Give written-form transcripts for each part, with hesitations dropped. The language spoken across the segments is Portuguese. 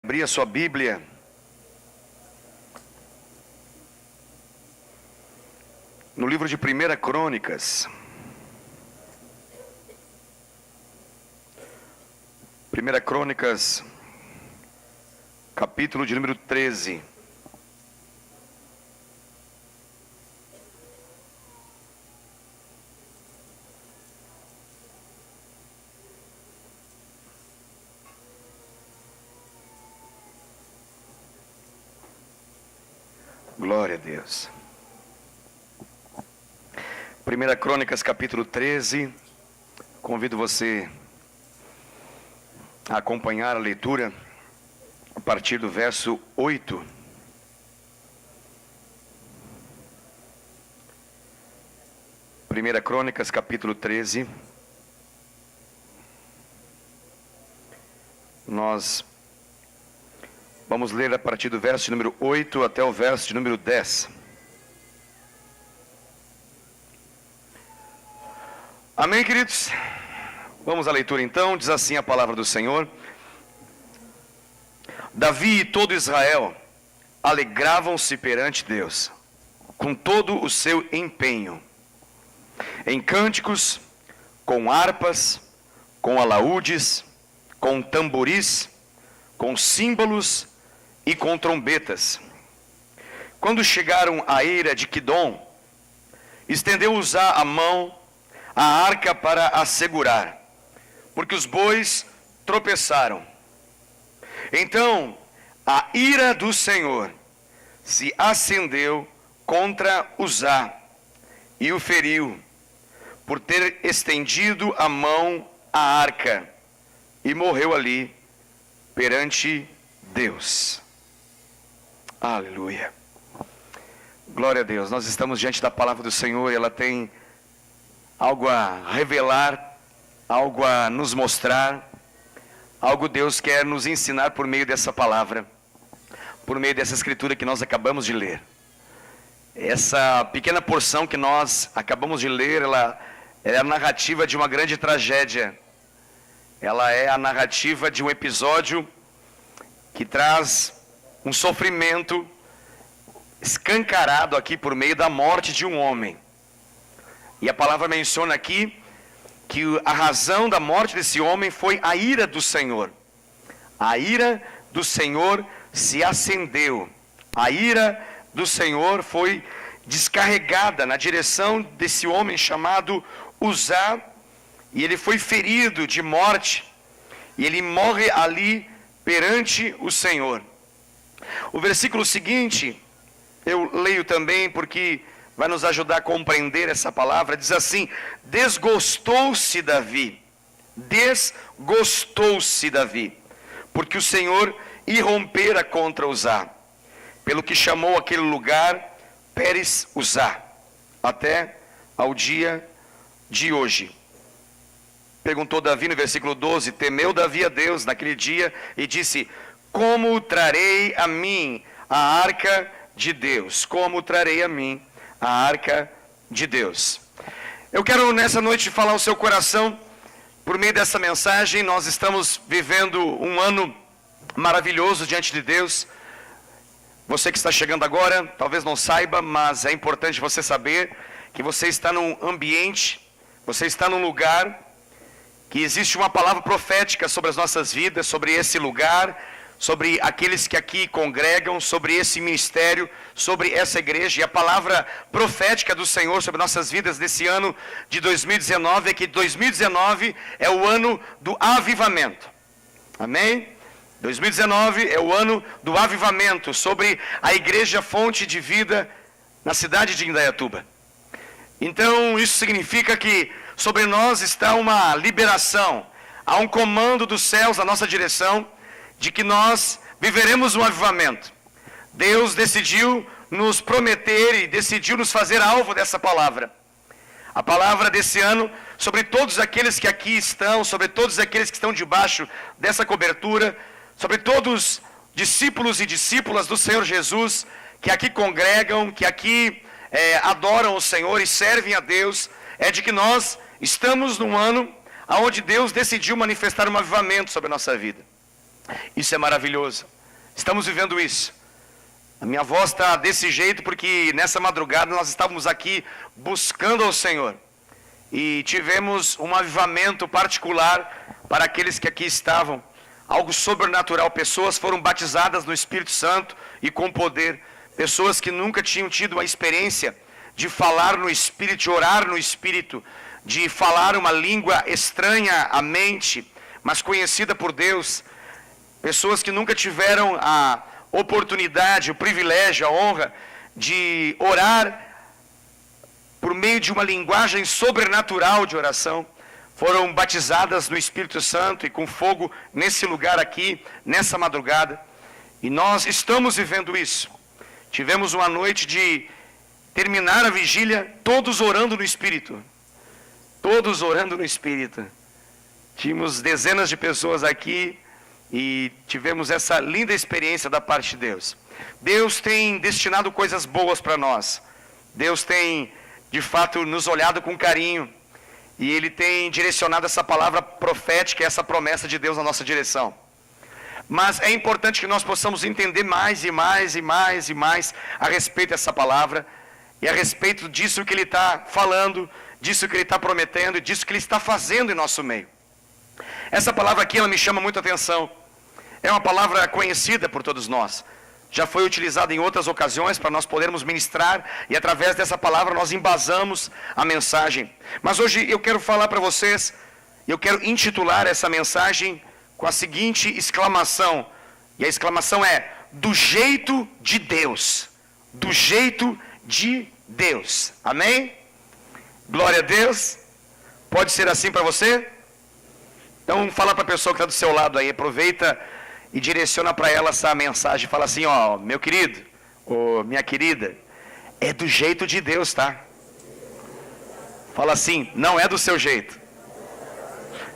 Abrir a sua Bíblia no livro de 1 Crônicas. 1 Crônicas, capítulo de número 13. Glória a Deus. 1 Crônicas, capítulo 13. Convido você a acompanhar a leitura a partir do verso 8. Primeira Crônicas, capítulo 13. Nós vamos ler a partir do verso de número 8 até o verso de número 10. Amém, queridos? Vamos à leitura então. Diz assim a palavra do Senhor: Davi e todo Israel alegravam-se perante Deus, com todo o seu empenho, em cânticos, com harpas, com alaúdes, com tamboris, com símbolos e com trombetas. Quando chegaram à eira de Quidom, estendeu Uzá a mão à arca para a segurar, porque os bois tropeçaram. Então a ira do Senhor se acendeu contra Uzá e o feriu, por ter estendido a mão à arca, e morreu ali perante Deus. Aleluia. Glória a Deus. Nós estamos diante da palavra do Senhor e ela tem algo a revelar, algo a nos mostrar, algo Deus quer nos ensinar por meio dessa palavra, por meio dessa escritura que nós acabamos de ler. Essa pequena porção que nós acabamos de ler, ela é a narrativa de uma grande tragédia. Ela é a narrativa de um episódio que traz um sofrimento escancarado aqui por meio da morte de um homem. E a palavra menciona aqui que a razão da morte desse homem foi a ira do Senhor. A ira do Senhor se acendeu. A ira do Senhor foi descarregada na direção desse homem chamado Uzá, e ele foi ferido de morte, e ele morre ali perante o Senhor. O versículo seguinte, eu leio também porque vai nos ajudar a compreender essa palavra. Diz assim: desgostou-se Davi, porque o Senhor irrompera contra Uzá, pelo que chamou aquele lugar Pérez Uzá, até ao dia de hoje. Perguntou Davi no versículo 12, temeu Davi a Deus naquele dia e disse: como trarei a mim a arca de Deus? Como trarei a mim a arca de Deus? Eu quero nessa noite falar ao seu coração, por meio dessa mensagem. Nós estamos vivendo um ano maravilhoso diante de Deus. Você que está chegando agora, talvez não saiba, mas é importante você saber que você está num ambiente, você está num lugar que existe uma palavra profética sobre as nossas vidas, sobre esse lugar, sobre aqueles que aqui congregam, sobre esse ministério, sobre essa igreja. E a palavra profética do Senhor sobre nossas vidas nesse ano de 2019 é que 2019 é o ano do avivamento. Amém? 2019 é o ano do avivamento sobre a igreja Fonte de Vida na cidade de Indaiatuba. Então isso significa que sobre nós está uma liberação, há um comando dos céus na nossa direção, de que nós viveremos um avivamento. Deus decidiu nos prometer e decidiu nos fazer alvo dessa palavra. A palavra desse ano, sobre todos aqueles que aqui estão, sobre todos aqueles que estão debaixo dessa cobertura, sobre todos discípulos e discípulas do Senhor Jesus, que aqui congregam, que aqui adoram o Senhor e servem a Deus, é de que nós estamos num ano onde Deus decidiu manifestar um avivamento sobre a nossa vida. Isso é maravilhoso. Estamos vivendo isso. A minha voz está desse jeito porque nessa madrugada nós estávamos aqui buscando ao Senhor. E tivemos um avivamento particular para aqueles que aqui estavam. Algo sobrenatural. Pessoas foram batizadas no Espírito Santo e com poder. Pessoas que nunca tinham tido uma experiência de falar no Espírito, de orar no Espírito, de falar uma língua estranha à mente, mas conhecida por Deus. Pessoas que nunca tiveram a oportunidade, o privilégio, a honra de orar por meio de uma linguagem sobrenatural de oração, foram batizadas no Espírito Santo e com fogo nesse lugar aqui, nessa madrugada. E nós estamos vivendo isso. Tivemos uma noite de terminar a vigília, todos orando no Espírito. Todos orando no Espírito. Tínhamos dezenas de pessoas aqui e tivemos essa linda experiência da parte de Deus. Deus tem destinado coisas boas para nós. Deus tem, de fato, nos olhado com carinho. E Ele tem direcionado essa palavra profética, essa promessa de Deus na nossa direção. Mas é importante que nós possamos entender mais e mais e mais e mais a respeito dessa palavra. E a respeito disso que Ele está falando, disso que Ele está prometendo e disso que Ele está fazendo em nosso meio. Essa palavra aqui, ela me chama muita atenção. É uma palavra conhecida por todos nós. Já foi utilizada em outras ocasiões para nós podermos ministrar. E através dessa palavra nós embasamos a mensagem. Mas hoje eu quero falar para vocês, eu quero intitular essa mensagem com a seguinte exclamação. E a exclamação é: do jeito de Deus. Do jeito de Deus. Amém? Glória a Deus. Pode ser assim para você? Então fala para a pessoa que está do seu lado aí, aproveita e direciona para ela essa mensagem. Fala assim: ó, meu querido, ou minha querida, é do jeito de Deus, tá? Fala assim: não é do seu jeito,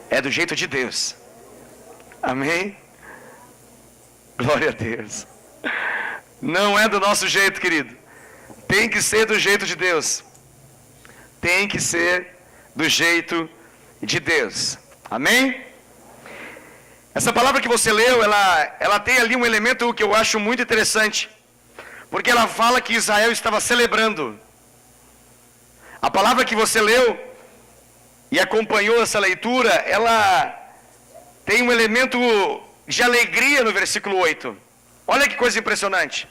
é do jeito de Deus. Amém? Glória a Deus. Não é do nosso jeito, querido. Tem que ser do jeito de Deus. Tem que ser do jeito de Deus. Amém? Essa palavra que você leu, ela tem ali um elemento que eu acho muito interessante. Porque ela fala que Israel estava celebrando. A palavra que você leu e acompanhou essa leitura, ela tem um elemento de alegria no versículo 8. Olha que coisa impressionante.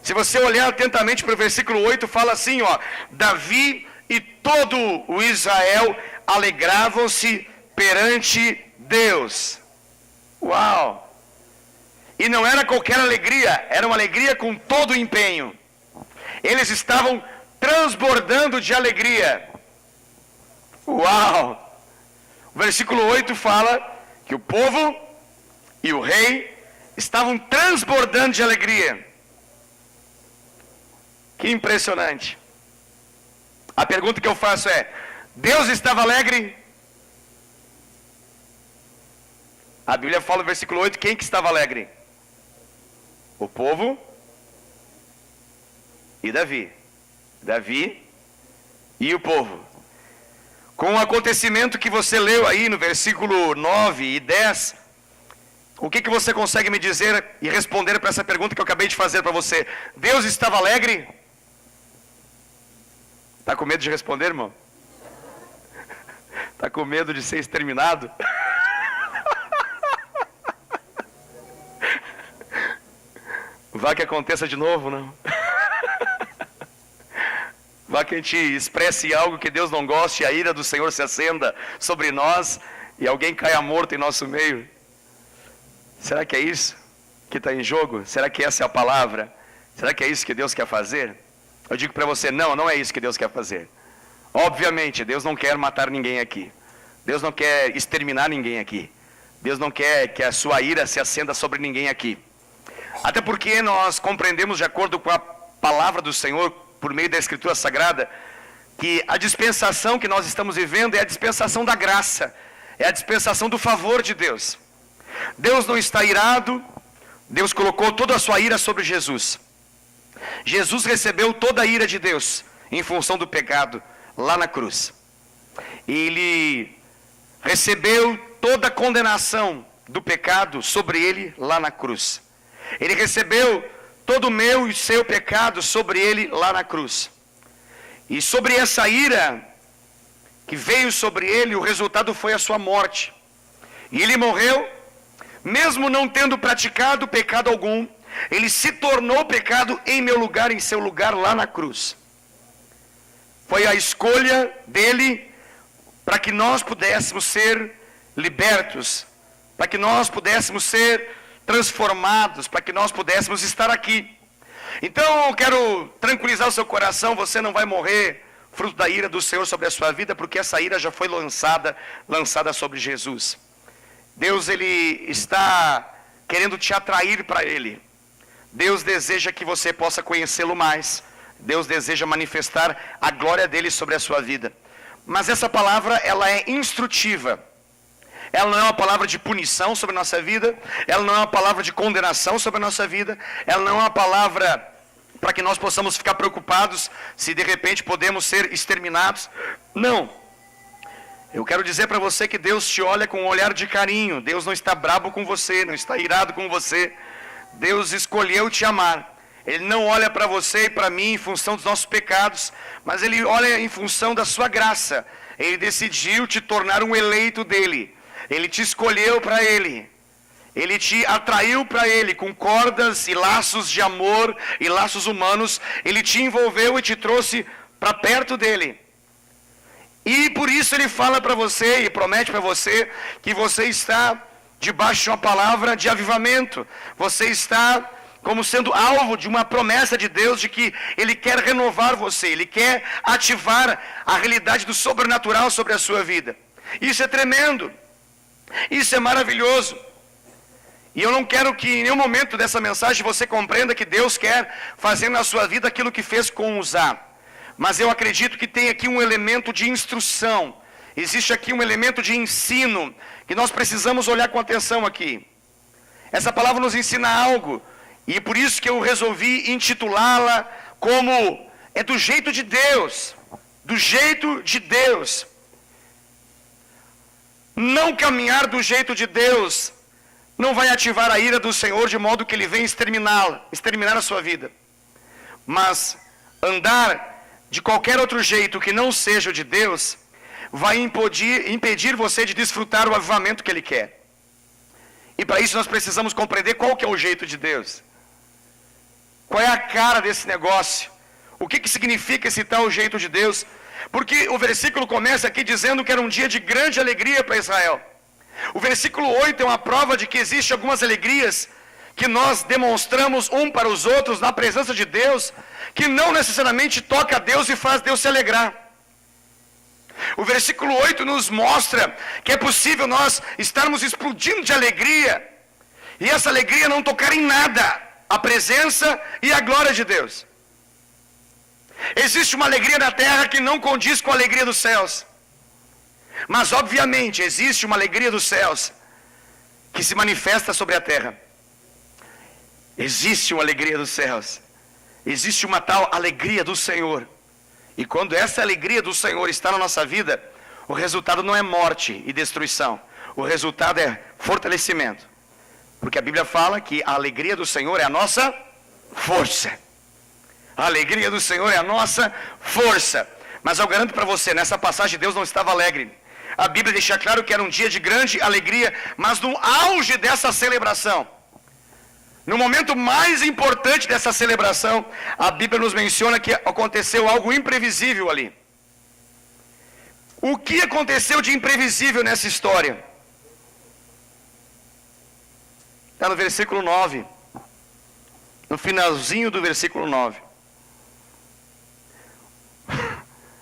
Se você olhar atentamente para o versículo 8, fala assim, ó: Davi e todo o Israel alegravam-se perante Deus. Uau! E não era qualquer alegria, era uma alegria com todo o empenho. Eles estavam transbordando de alegria. Uau! O versículo 8 fala que o povo e o rei estavam transbordando de alegria. Que impressionante. A pergunta que eu faço é: Deus estava alegre? A Bíblia fala no versículo 8, quem que estava alegre? O povo e Davi. Davi e o povo. Com o acontecimento que você leu aí no versículo 9 e 10, o que você consegue me dizer e responder para essa pergunta que eu acabei de fazer para você? Deus estava alegre? Está com medo de responder, irmão? Está com medo de ser exterminado? Vá que aconteça de novo, não? Vá que a gente expresse algo que Deus não goste e a ira do Senhor se acenda sobre nós e alguém caia morto em nosso meio. Será que é isso que está em jogo? Será que essa é a palavra? Será que é isso que Deus quer fazer? Eu digo para você, não é isso que Deus quer fazer. Obviamente, Deus não quer matar ninguém aqui. Deus não quer exterminar ninguém aqui. Deus não quer que a sua ira se acenda sobre ninguém aqui. Até porque nós compreendemos, de acordo com a palavra do Senhor, por meio da Escritura Sagrada, que a dispensação que nós estamos vivendo é a dispensação da graça, é a dispensação do favor de Deus. Deus não está irado, Deus colocou toda a sua ira sobre Jesus. Jesus recebeu toda a ira de Deus em função do pecado lá na cruz. Ele recebeu toda a condenação do pecado sobre ele lá na cruz. Ele recebeu todo o meu e seu pecado sobre ele lá na cruz. E sobre essa ira que veio sobre ele, o resultado foi a sua morte. E ele morreu, mesmo não tendo praticado pecado algum, ele se tornou pecado em meu lugar, em seu lugar lá na cruz. Foi a escolha dele para que nós pudéssemos ser libertos, para que nós pudéssemos ser transformados, para que nós pudéssemos estar aqui. Então eu quero tranquilizar o seu coração, você não vai morrer fruto da ira do Senhor sobre a sua vida, porque essa ira já foi lançada sobre Jesus. Deus, Ele está querendo te atrair para Ele. Deus deseja que você possa conhecê-lo mais. Deus deseja manifestar a glória dEle sobre a sua vida. Mas essa palavra, ela é instrutiva. Ela não é uma palavra de punição sobre a nossa vida. Ela não é uma palavra de condenação sobre a nossa vida. Ela não é uma palavra para que nós possamos ficar preocupados se de repente podemos ser exterminados. Não. Eu quero dizer para você que Deus te olha com um olhar de carinho. Deus não está bravo com você, não está irado com você. Deus escolheu te amar. Ele não olha para você e para mim em função dos nossos pecados, mas Ele olha em função da sua graça. Ele decidiu te tornar um eleito dEle. Ele te escolheu para Ele. Ele te atraiu para Ele com cordas e laços de amor e laços humanos. Ele te envolveu e te trouxe para perto dEle. E por isso Ele fala para você e promete para você que você está debaixo de uma palavra de avivamento. Você está como sendo alvo de uma promessa de Deus de que Ele quer renovar você. Ele quer ativar a realidade do sobrenatural sobre a sua vida. Isso é tremendo. Isso é maravilhoso. E eu não quero que em nenhum momento dessa mensagem você compreenda que Deus quer fazer na sua vida aquilo que fez com Uzá. Mas eu acredito que tem aqui um elemento de instrução. Existe aqui um elemento de ensino que nós precisamos olhar com atenção aqui. Essa palavra nos ensina algo. E por isso que eu resolvi intitulá-la como é do jeito de Deus. Do jeito de Deus. Não caminhar do jeito de Deus não vai ativar a ira do Senhor de modo que Ele venha exterminar a sua vida. Mas andar de qualquer outro jeito que não seja o de Deus, vai impedir você de desfrutar o avivamento que Ele quer. E para isso nós precisamos compreender qual que é o jeito de Deus. Qual é a cara desse negócio? O que significa esse tal jeito de Deus? Porque o versículo começa aqui dizendo que era um dia de grande alegria para Israel. O versículo 8 é uma prova de que existem algumas alegrias que nós demonstramos um para os outros na presença de Deus, que não necessariamente toca a Deus e faz Deus se alegrar. O versículo 8 nos mostra que é possível nós estarmos explodindo de alegria, e essa alegria não tocar em nada a presença e a glória de Deus. Existe uma alegria na terra que não condiz com a alegria dos céus. Mas obviamente existe uma alegria dos céus que se manifesta sobre a terra. Existe uma alegria dos céus. Existe uma tal alegria do Senhor. E quando essa alegria do Senhor está na nossa vida, o resultado não é morte e destruição. O resultado é fortalecimento. Porque a Bíblia fala que a alegria do Senhor é a nossa força. A alegria do Senhor é a nossa força. Mas eu garanto para você, nessa passagem Deus não estava alegre. A Bíblia deixa claro que era um dia de grande alegria, mas no auge dessa celebração, no momento mais importante dessa celebração, a Bíblia nos menciona que aconteceu algo imprevisível ali. O que aconteceu de imprevisível nessa história? Está no versículo 9. No finalzinho do versículo 9.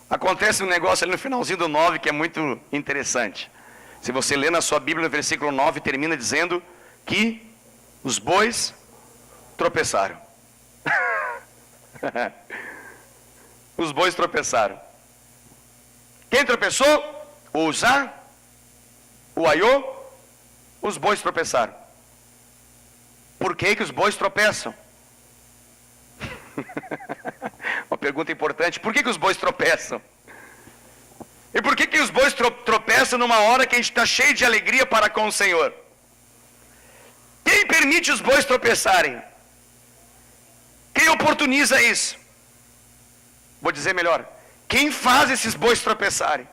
Acontece um negócio ali no finalzinho do 9 que é muito interessante. Se você ler na sua Bíblia, no versículo 9, termina dizendo que os bois tropeçaram. Os bois tropeçaram. Quem tropeçou? O Uzá, o Aiô, os bois tropeçaram. Por que os bois tropeçam? Uma pergunta importante. Por que os bois tropeçam? E por que os bois tropeçam numa hora que a gente está cheio de alegria para com o Senhor? permite os bois tropeçarem? Quem oportuniza isso? Vou dizer melhor, quem faz esses bois tropeçarem?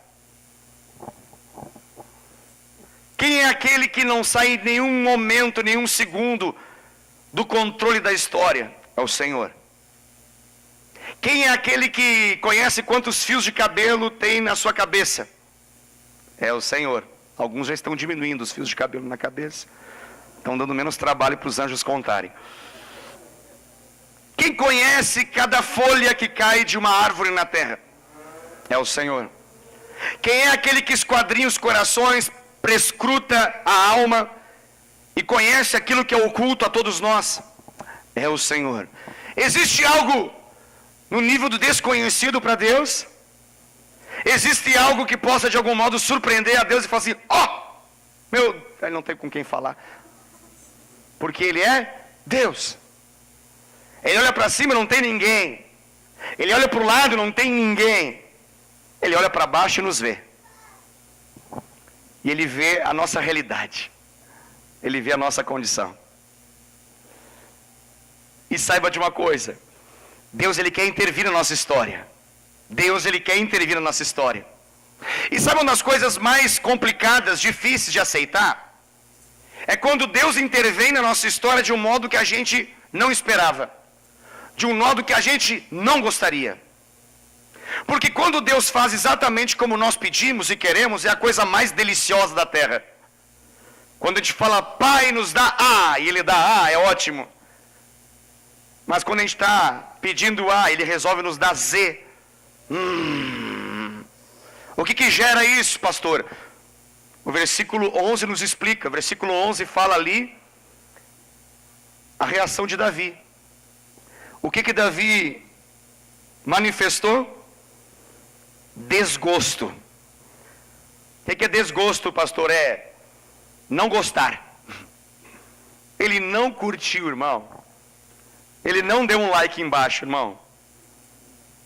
Quem é aquele que não sai em nenhum momento, nenhum segundo do controle da história? É o Senhor. Quem é aquele que conhece quantos fios de cabelo tem na sua cabeça? É o Senhor. Alguns já estão diminuindo os fios de cabelo na cabeça. Estão dando menos trabalho para os anjos contarem. Quem conhece cada folha que cai de uma árvore na terra? É o Senhor. Quem é aquele que esquadrinha os corações, prescruta a alma e conhece aquilo que é oculto a todos nós? É o Senhor. Existe algo no nível do desconhecido para Deus? Existe algo que possa de algum modo surpreender a Deus e falar assim: ó, ele não tem com quem falar, porque Ele é Deus. Ele olha para cima, não tem ninguém. Ele olha para o lado, não tem ninguém. Ele olha para baixo e nos vê. E Ele vê a nossa realidade. Ele vê a nossa condição. E saiba de uma coisa: Deus, Ele quer intervir na nossa história. Deus, Ele quer intervir na nossa história. E sabe uma das coisas mais complicadas, difíceis de aceitar? É quando Deus intervém na nossa história de um modo que a gente não esperava, de um modo que a gente não gostaria. Porque quando Deus faz exatamente como nós pedimos e queremos, é a coisa mais deliciosa da terra. Quando a gente fala: Pai, nos dá A, e Ele dá A, é ótimo. Mas quando a gente está pedindo A, Ele resolve nos dar Z. O que gera isso, pastor? O versículo 11 nos explica. O versículo 11 fala ali a reação de Davi. O que Davi manifestou? Desgosto. O que é desgosto, pastor? É não gostar. Ele não curtiu, irmão. Ele não deu um like embaixo, irmão.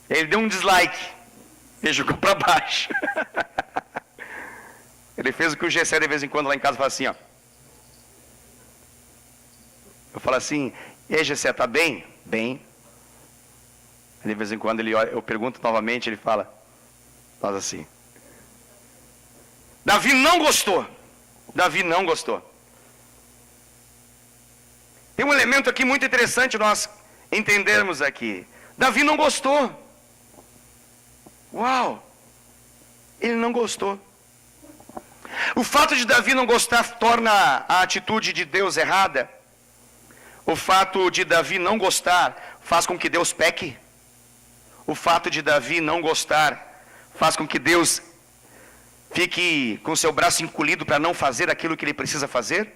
Ele deu um dislike. Ele jogou para baixo. Ele fez o que o Gessé de vez em quando lá em casa fala assim, ó. Eu falo assim: e aí, Gessé, tá bem? Bem. De vez em quando ele olha, eu pergunto novamente, ele faz assim. Davi não gostou. Davi não gostou. Tem um elemento aqui muito interessante nós entendermos aqui. Davi não gostou. Uau! Ele não gostou. O fato de Davi não gostar torna a atitude de Deus errada? O fato de Davi não gostar faz com que Deus peque? O fato de Davi não gostar faz com que Deus fique com seu braço encolhido para não fazer aquilo que ele precisa fazer?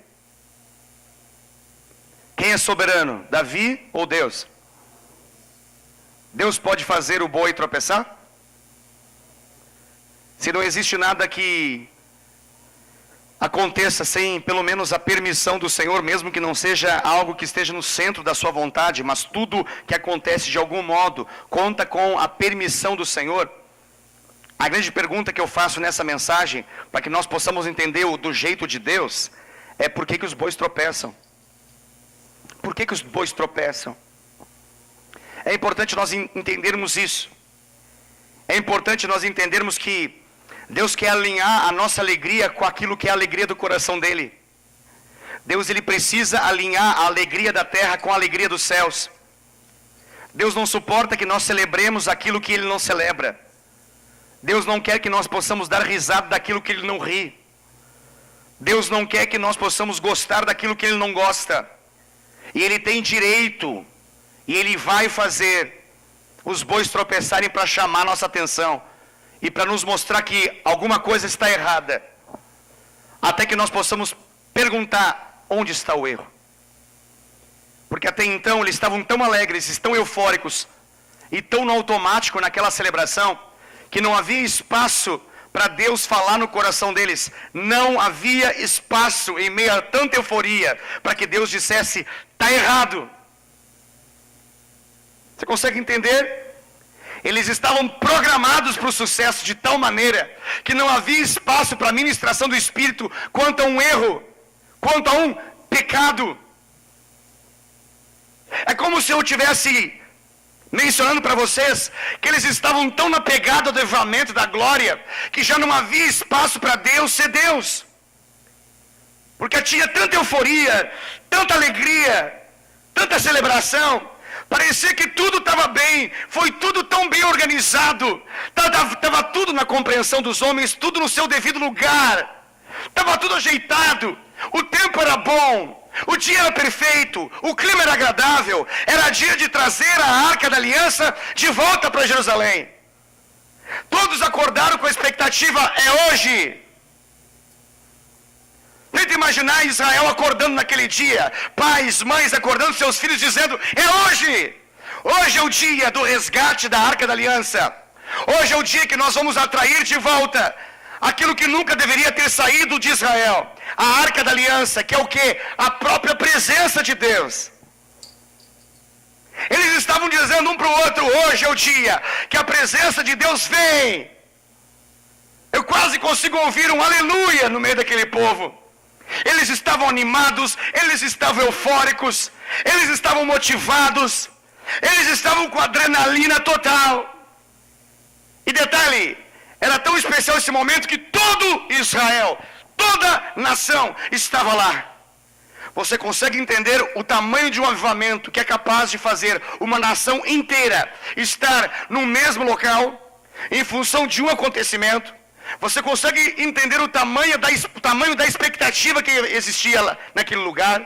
Quem é soberano, Davi ou Deus? Deus pode fazer o boi tropeçar? Se não existe nada que aconteça sem pelo menos a permissão do Senhor, mesmo que não seja algo que esteja no centro da sua vontade, mas tudo que acontece de algum modo conta com a permissão do Senhor. A grande pergunta que eu faço nessa mensagem, para que nós possamos entender do jeito de Deus, é: por que os bois tropeçam? Por que os bois tropeçam? É importante nós entendermos isso. É importante nós entendermos que Deus quer alinhar a nossa alegria com aquilo que é a alegria do coração dele. Deus, ele precisa alinhar a alegria da terra com a alegria dos céus. Deus não suporta que nós celebremos aquilo que ele não celebra. Deus não quer que nós possamos dar risada daquilo que ele não ri. Deus não quer que nós possamos gostar daquilo que ele não gosta. E ele tem direito, e ele vai fazer os bois tropeçarem para chamar nossa atenção e para nos mostrar que alguma coisa está errada, até que nós possamos perguntar: onde está o erro? Porque até então eles estavam tão alegres, tão eufóricos e tão no automático naquela celebração, que não havia espaço para Deus falar no coração deles. Não havia espaço em meio a tanta euforia para que Deus dissesse: está errado. Você consegue entender? Eles estavam programados para o sucesso de tal maneira que não havia espaço para a ministração do Espírito quanto a um erro, quanto a um pecado. se eu estivesse mencionando para vocês que eles estavam tão na pegada do avivamento da glória, que já não havia espaço para Deus ser Deus. Porque tinha tanta euforia, tanta alegria, tanta celebração, parecia que tudo estava bem, foi tudo tão bem organizado, estava tudo na compreensão dos homens, tudo no seu devido lugar, estava tudo ajeitado, o tempo era bom, o dia era perfeito, o clima era agradável, era dia de trazer a Arca da Aliança de volta para Jerusalém. Todos acordaram com a expectativa, é hoje. Tenta imaginar Israel acordando naquele dia, pais, mães acordando seus filhos dizendo, é hoje. Hoje é o dia do resgate da Arca da Aliança. Hoje é o dia que nós vamos atrair de volta aquilo que nunca deveria ter saído de Israel. A Arca da Aliança, que é o quê? A própria presença de Deus. Eles estavam dizendo um para o outro, hoje é o dia que a presença de Deus vem. Eu quase consigo ouvir um aleluia no meio daquele povo. Eles estavam animados, eles estavam eufóricos, eles estavam motivados, eles estavam com adrenalina total. E detalhe, era tão especial esse momento que todo Israel, toda nação estava lá. Você consegue entender o tamanho de um avivamento que é capaz de fazer uma nação inteira estar no mesmo local, em função de um acontecimento? Você consegue entender o tamanho da expectativa que existia lá, naquele lugar?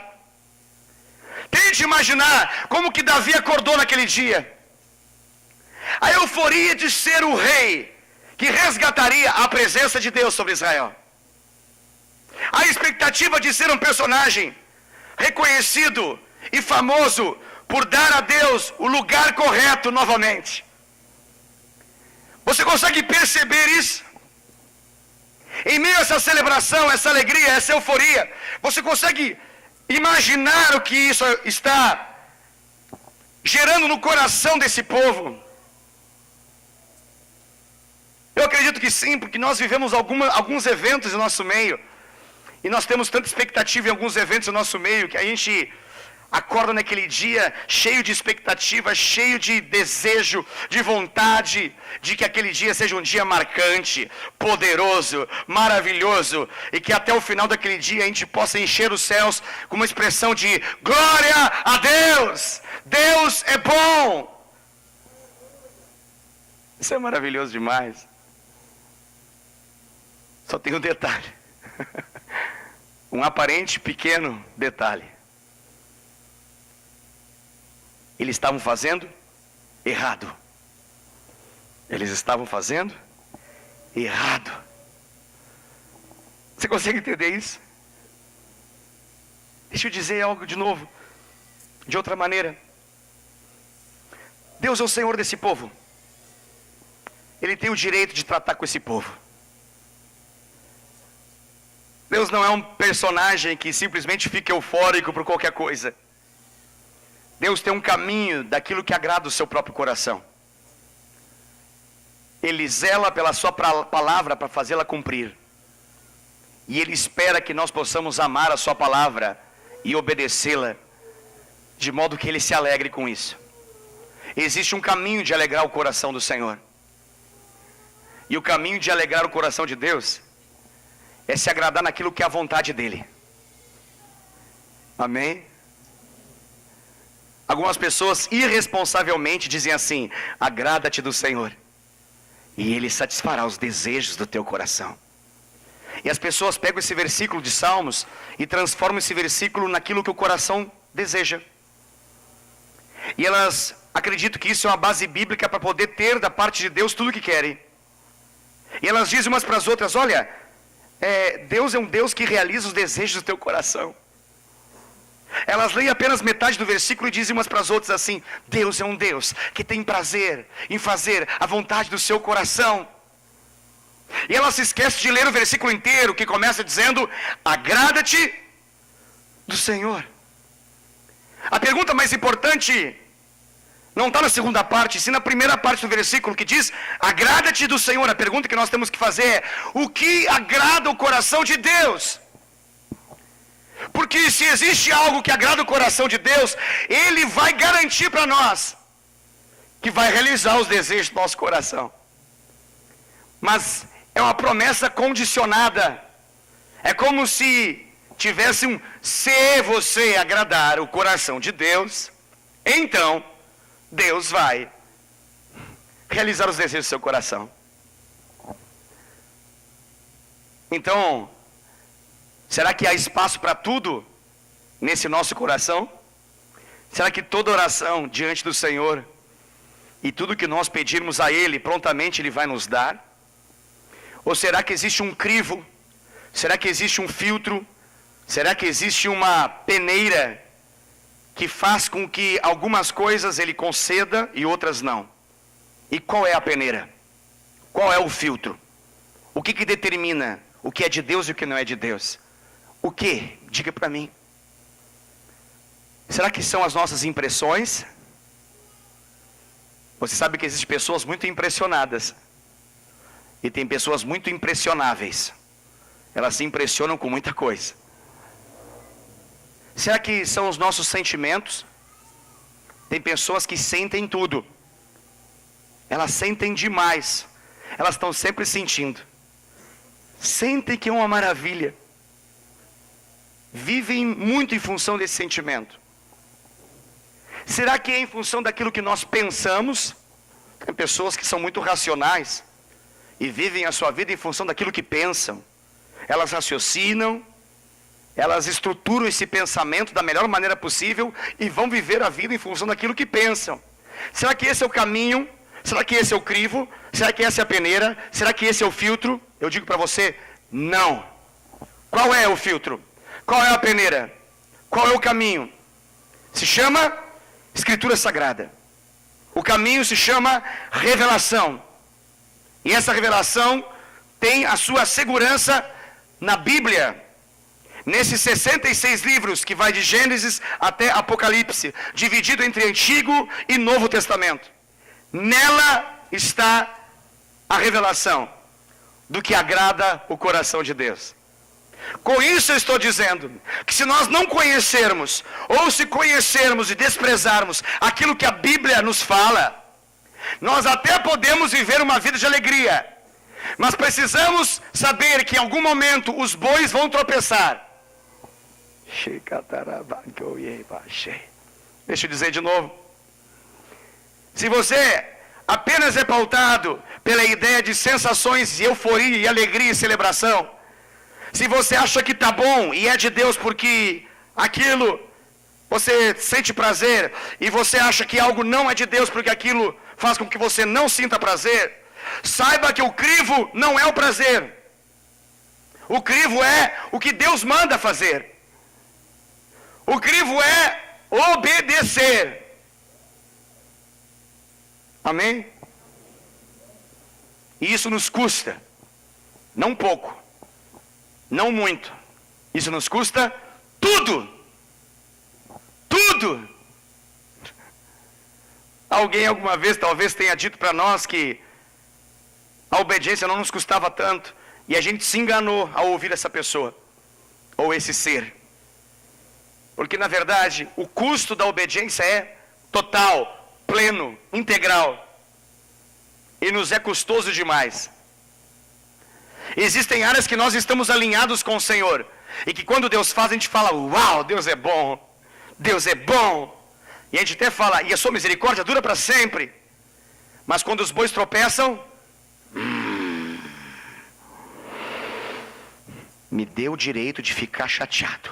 Tente imaginar como que Davi acordou naquele dia. A euforia de ser o rei que resgataria a presença de Deus sobre Israel. A expectativa de ser um personagem reconhecido e famoso por dar a Deus o lugar correto novamente. Você consegue perceber isso? Em meio a essa celebração, essa alegria, essa euforia, você consegue imaginar o que isso está gerando no coração desse povo? Eu acredito que sim, porque nós vivemos alguns eventos em nosso meio, e nós temos tanta expectativa em alguns eventos em nosso meio, que a gente acorda naquele dia cheio de expectativa, cheio de desejo, de vontade, de que aquele dia seja um dia marcante, poderoso, maravilhoso, e que até o final daquele dia a gente possa encher os céus com uma expressão de glória a Deus, Deus é bom. Isso é maravilhoso demais. Só tem um detalhe, um aparente pequeno detalhe. Eles estavam fazendo errado. Eles estavam fazendo errado. Você consegue entender isso? Deixa eu dizer algo de novo, de outra maneira. Deus é o Senhor desse povo. Ele tem o direito de tratar com esse povo. Deus não é um personagem que simplesmente fica eufórico por qualquer coisa. Deus tem um caminho daquilo que agrada o seu próprio coração. Ele zela pela sua palavra para fazê-la cumprir. E Ele espera que nós possamos amar a sua palavra e obedecê-la, de modo que Ele se alegre com isso. Existe um caminho de alegrar o coração do Senhor. E o caminho de alegrar o coração de Deus é se agradar naquilo que é a vontade dEle. Amém? Algumas pessoas irresponsavelmente dizem assim: agrada-te do Senhor, e Ele satisfará os desejos do teu coração. E as pessoas pegam esse versículo de Salmos e transformam esse versículo naquilo que o coração deseja. E elas acreditam que isso é uma base bíblica para poder ter da parte de Deus tudo o que querem. E elas dizem umas para as outras: olha, Deus é um Deus que realiza os desejos do teu coração. Elas leem apenas metade do versículo e dizem umas para as outras assim: Deus é um Deus que tem prazer em fazer a vontade do seu coração. E ela se esquece de ler o versículo inteiro, que começa dizendo: agrada-te do Senhor. A pergunta mais importante não está na segunda parte, sim na primeira parte do versículo, que diz: agrada-te do Senhor. A pergunta que nós temos que fazer é: o que agrada o coração de Deus? Porque se existe algo que agrada o coração de Deus, Ele vai garantir para nós que vai realizar os desejos do nosso coração. Mas é uma promessa condicionada. É como se tivesse se você agradar o coração de Deus, então Deus vai realizar os desejos do seu coração. Então, será que há espaço para tudo nesse nosso coração? Será que toda oração diante do Senhor e tudo que nós pedirmos a Ele, prontamente Ele vai nos dar? Ou será que existe um crivo? Será que existe um filtro? Será que existe uma peneira que faz com que algumas coisas Ele conceda e outras não? E qual é a peneira? Qual é o filtro? O que determina o que é de Deus e o que não é de Deus? O que? Diga para mim. Será que são as nossas impressões? Você sabe que existem pessoas muito impressionadas. E tem pessoas muito impressionáveis. Elas se impressionam com muita coisa. Será que são os nossos sentimentos? Tem pessoas que sentem tudo. Elas sentem demais. Elas estão sempre sentindo. Sentem que é uma maravilha. Vivem muito em função desse sentimento. Será que é em função daquilo que nós pensamos? Tem pessoas que são muito racionais e vivem a sua vida em função daquilo que pensam. Elas raciocinam, elas estruturam esse pensamento da melhor maneira possível e vão viver a vida em função daquilo que pensam. Será que esse é o caminho? Será que esse é o crivo? Será que essa é a peneira? Será que esse é o filtro? Eu digo para você, não. Qual é o filtro? Qual é a peneira? Qual é o caminho? Se chama Escritura Sagrada. O caminho se chama revelação. E essa revelação tem a sua segurança na Bíblia. Nesses 66 livros que vai de Gênesis até Apocalipse, dividido entre Antigo e Novo Testamento. Nela está a revelação do que agrada o coração de Deus. Com isso eu estou dizendo que se nós não conhecermos, ou se conhecermos e desprezarmos aquilo que a Bíblia nos fala, nós até podemos viver uma vida de alegria, mas precisamos saber que em algum momento os bois vão tropeçar. Deixa eu dizer de novo. Se você apenas é pautado pela ideia de sensações e euforia e alegria e celebração, se você acha que está bom e é de Deus porque aquilo você sente prazer, e você acha que algo não é de Deus porque aquilo faz com que você não sinta prazer, saiba que o crivo não é o prazer. O crivo é o que Deus manda fazer. O crivo é obedecer. Amém? E isso nos custa, não pouco, não muito. Isso nos custa tudo. Tudo. Alguém alguma vez talvez tenha dito para nós que a obediência não nos custava tanto, e a gente se enganou ao ouvir essa pessoa, ou esse ser. Porque na verdade, o custo da obediência é total, pleno, integral. E nos é custoso demais. Existem áreas que nós estamos alinhados com o Senhor, e que quando Deus faz, a gente fala, uau, Deus é bom. Deus é bom. E a gente até fala, e a sua misericórdia dura para sempre. Mas quando os bois tropeçam, me deu o direito de ficar chateado.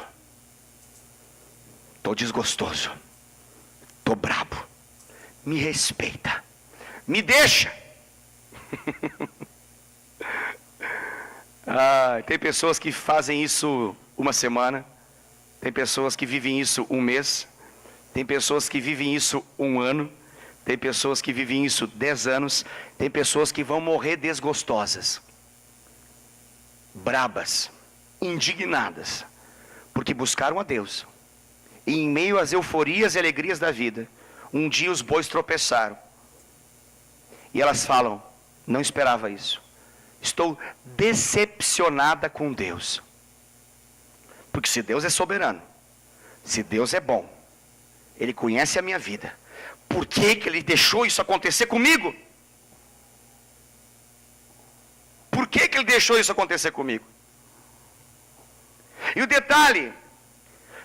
Estou desgostoso. Estou brabo. Me respeita. Me deixa. Tem pessoas que fazem isso uma semana. Tem pessoas que vivem isso um mês. Tem pessoas que vivem isso um ano. Tem pessoas que vivem isso 10 anos. Tem pessoas que vão morrer desgostosas, brabas, indignadas, porque buscaram a Deus. E em meio às euforias e alegrias da vida, um dia os bois tropeçaram. E elas falam, não esperava isso. Estou decepcionada com Deus. Porque se Deus é soberano, se Deus é bom, Ele conhece a minha vida, por que que Ele deixou isso acontecer comigo? Por que que Ele deixou isso acontecer comigo? E o detalhe,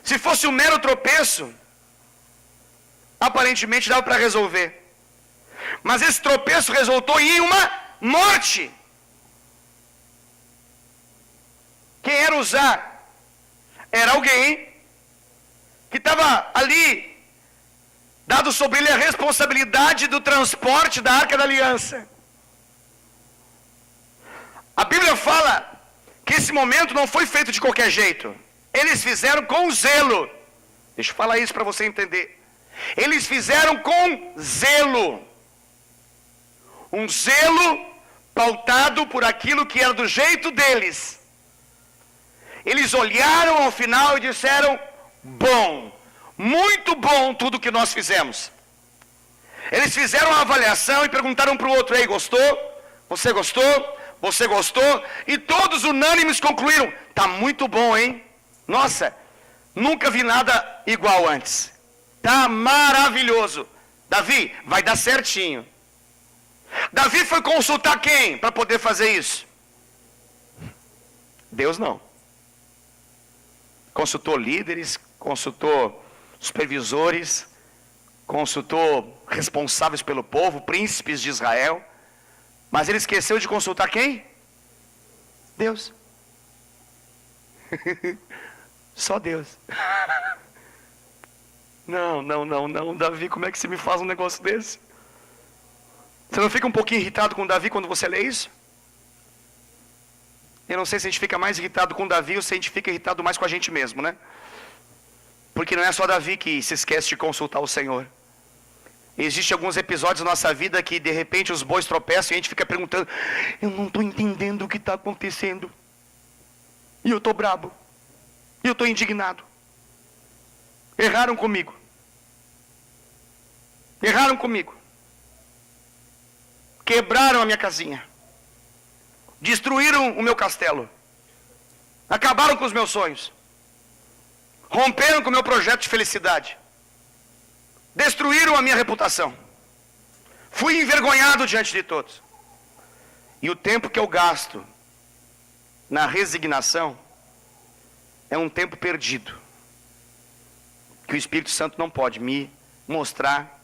se fosse um mero tropeço, aparentemente dava para resolver. Mas esse tropeço resultou em uma morte. Quem era Uzá? Era alguém que estava ali, dado sobre ele a responsabilidade do transporte da Arca da Aliança. A Bíblia fala que esse momento não foi feito de qualquer jeito. Eles fizeram com zelo. Deixa eu falar isso para você entender. Eles fizeram com zelo. Um zelo pautado por aquilo que era do jeito deles. Eles olharam ao final e disseram: bom, muito bom tudo que nós fizemos. Eles fizeram uma avaliação e perguntaram para o outro: ei, gostou? Você gostou? Você gostou? E todos unânimes concluíram: tá muito bom, hein? Nossa, nunca vi nada igual antes. Tá maravilhoso. Davi, vai dar certinho. Davi foi consultar quem para poder fazer isso? Deus não. Consultou líderes, consultou supervisores, consultou responsáveis pelo povo, príncipes de Israel. Mas ele esqueceu de consultar quem? Deus. Só Deus. Não, Davi, como é que você me faz um negócio desse? Você não fica um pouquinho irritado com Davi quando você lê isso? Eu não sei se a gente fica mais irritado com Davi ou se a gente fica irritado mais com a gente mesmo, né? Porque não é só Davi que se esquece de consultar o Senhor. Existem alguns episódios na nossa vida que de repente os bois tropeçam e a gente fica perguntando: eu não estou entendendo o que está acontecendo. E eu estou brabo. E eu estou indignado. Erraram comigo. Erraram comigo. Quebraram a minha casinha. Destruíram o meu castelo. Acabaram com os meus sonhos. Romperam com o meu projeto de felicidade. Destruíram a minha reputação. Fui envergonhado diante de todos. E o tempo que eu gasto na resignação é um tempo perdido, que o Espírito Santo não pode me mostrar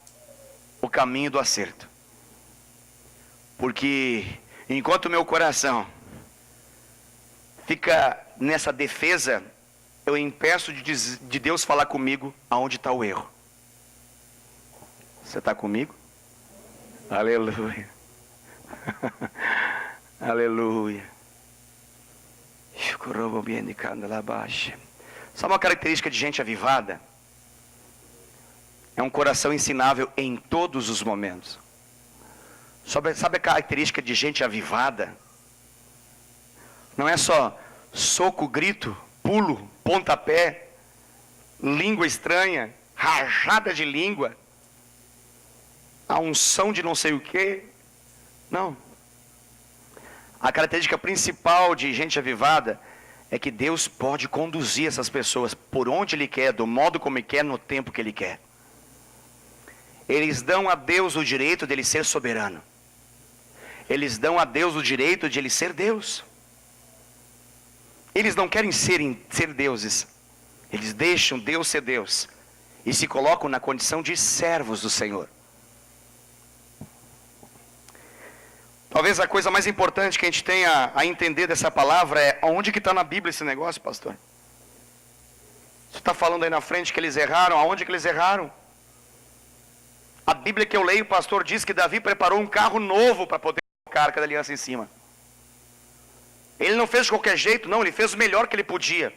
o caminho do acerto. Porque enquanto o meu coração fica nessa defesa, eu impeço de Deus falar comigo aonde está o erro. Você está comigo? Aleluia. Aleluia. Sabe uma característica de gente avivada? É um coração ensinável em todos os momentos. Sabe a característica de gente avivada? Não é só soco, grito, pulo, pontapé, língua estranha, rajada de língua, a unção de não sei o quê. Não. A característica principal de gente avivada é que Deus pode conduzir essas pessoas por onde Ele quer, do modo como Ele quer, no tempo que Ele quer. Eles dão a Deus o direito de Ele ser soberano. Eles dão a Deus o direito de Ele ser Deus. Eles não querem ser deuses. Eles deixam Deus ser Deus e se colocam na condição de servos do Senhor. Talvez a coisa mais importante que a gente tenha a entender dessa palavra é: aonde que está na Bíblia esse negócio, pastor? Você está falando aí na frente que eles erraram. Aonde que eles erraram? A Bíblia que eu leio, o pastor diz que Davi preparou um carro novo para poder colocar a Arca da Aliança em cima. Ele não fez de qualquer jeito, não. Ele fez o melhor que ele podia.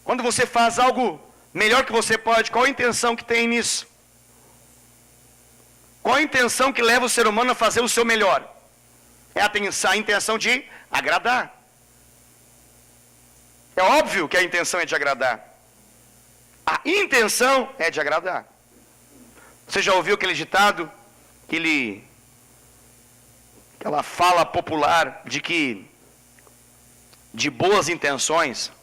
Quando você faz algo melhor que você pode, qual a intenção que tem nisso? Qual a intenção que leva o ser humano a fazer o seu melhor? É a intenção de agradar. É óbvio que a intenção é de agradar. A intenção é de agradar. Você já ouviu aquele ditado? Aquela fala popular de que de boas intenções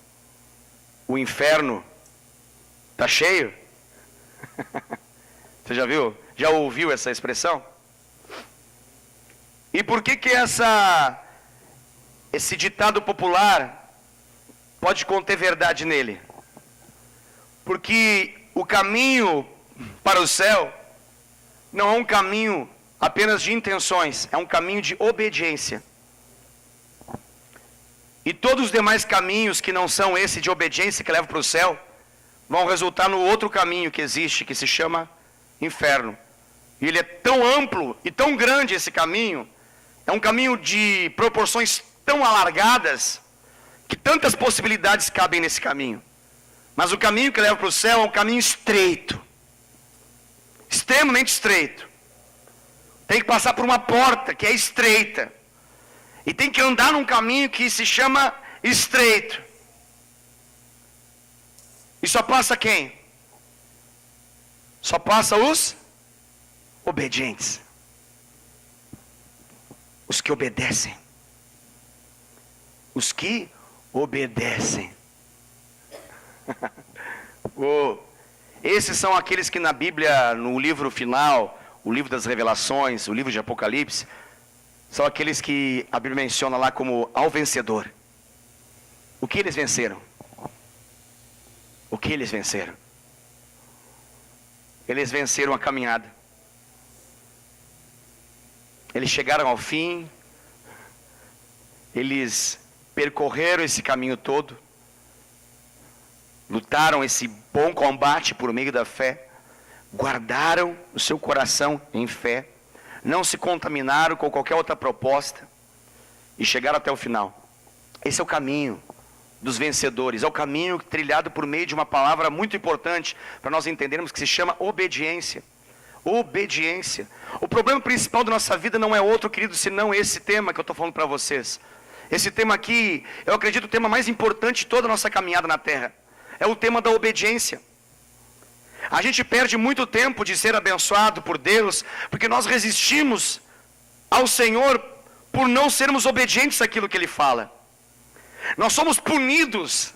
o inferno está cheio? Você já viu? Já ouviu essa expressão? E por que esse ditado popular pode conter verdade nele? Porque o caminho para o céu não é um caminho apenas de intenções, é um caminho de obediência. E todos os demais caminhos que não são esse de obediência que leva para o céu, vão resultar no outro caminho que existe, que se chama inferno. E ele é tão amplo e tão grande esse caminho, é um caminho de proporções tão alargadas, que tantas possibilidades cabem nesse caminho. Mas o caminho que leva para o céu é um caminho estreito, extremamente estreito. Tem que passar por uma porta que é estreita, e tem que andar num caminho que se chama estreito. E só passa quem? Só passa os obedientes, os que obedecem, os que obedecem. Esses são aqueles que na Bíblia, no livro final, o livro das Revelações, o livro de Apocalipse, são aqueles que a Bíblia menciona lá como ao vencedor. O que eles venceram? O que eles venceram? Eles venceram a caminhada. Eles chegaram ao fim. Eles percorreram esse caminho todo. Lutaram esse bom combate por meio da fé. Guardaram o seu coração em fé. Não se contaminaram com qualquer outra proposta. E chegaram até o final. Esse é o caminho dos vencedores. É o caminho trilhado por meio de uma palavra muito importante para nós entendermos, que se chama obediência. Obediência. O problema principal da nossa vida não é outro, querido, senão esse tema que eu estou falando para vocês. Esse tema aqui, eu acredito, o tema mais importante de toda a nossa caminhada na terra. É o tema da obediência. A gente perde muito tempo de ser abençoado por Deus, porque nós resistimos ao Senhor por não sermos obedientes àquilo que Ele fala. Nós somos punidos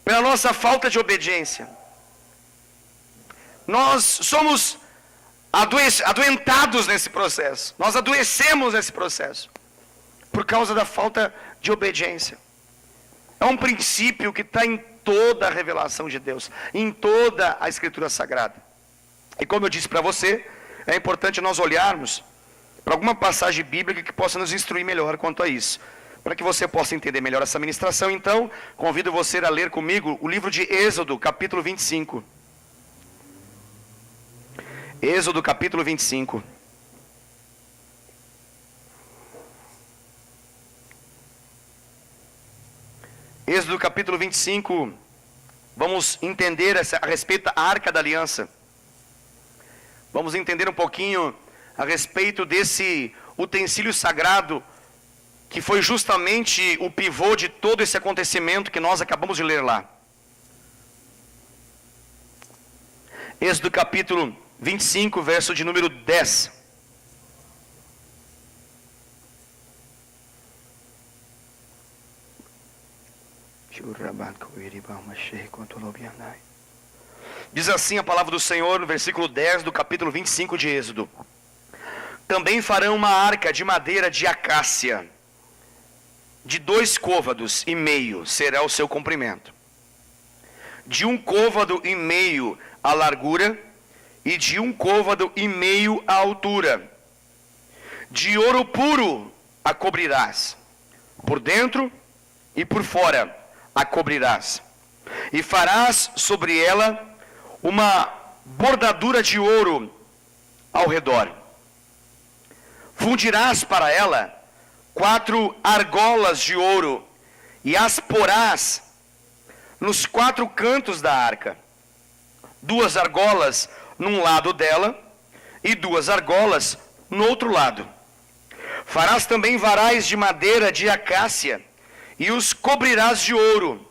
pela nossa falta de obediência. Nós somos adoentados nesse processo. Nós adoecemos nesse processo por causa da falta de obediência. É um princípio que está em toda a revelação de Deus, em toda a Escritura Sagrada. E como eu disse para você, é importante nós olharmos para alguma passagem bíblica que possa nos instruir melhor quanto a isso. Para que você possa entender melhor essa ministração, então, convido você a ler comigo o livro de Êxodo, capítulo 25. Êxodo, capítulo 25. Êxodo, capítulo 25. Vamos entender a respeito da Arca da Aliança. Vamos entender um pouquinho a respeito desse utensílio sagrado, que foi justamente o pivô de todo esse acontecimento que nós acabamos de ler lá. Êxodo capítulo 25, verso de número 10. Diz assim a palavra do Senhor no versículo 10 do capítulo 25 de Êxodo: Também farão uma arca de madeira de acácia, de 2 côvados e meio será o seu comprimento, de 1 côvado e meio a largura, e de 1 côvado e meio a altura. De ouro puro a cobrirás, por dentro e por fora a cobrirás, e farás sobre ela uma bordadura de ouro ao redor. Fundirás para ela 4 argolas de ouro, e as porás nos 4 cantos da arca, 2 argolas num lado dela, e 2 argolas no outro lado. Farás também varais de madeira de acácia, e os cobrirás de ouro.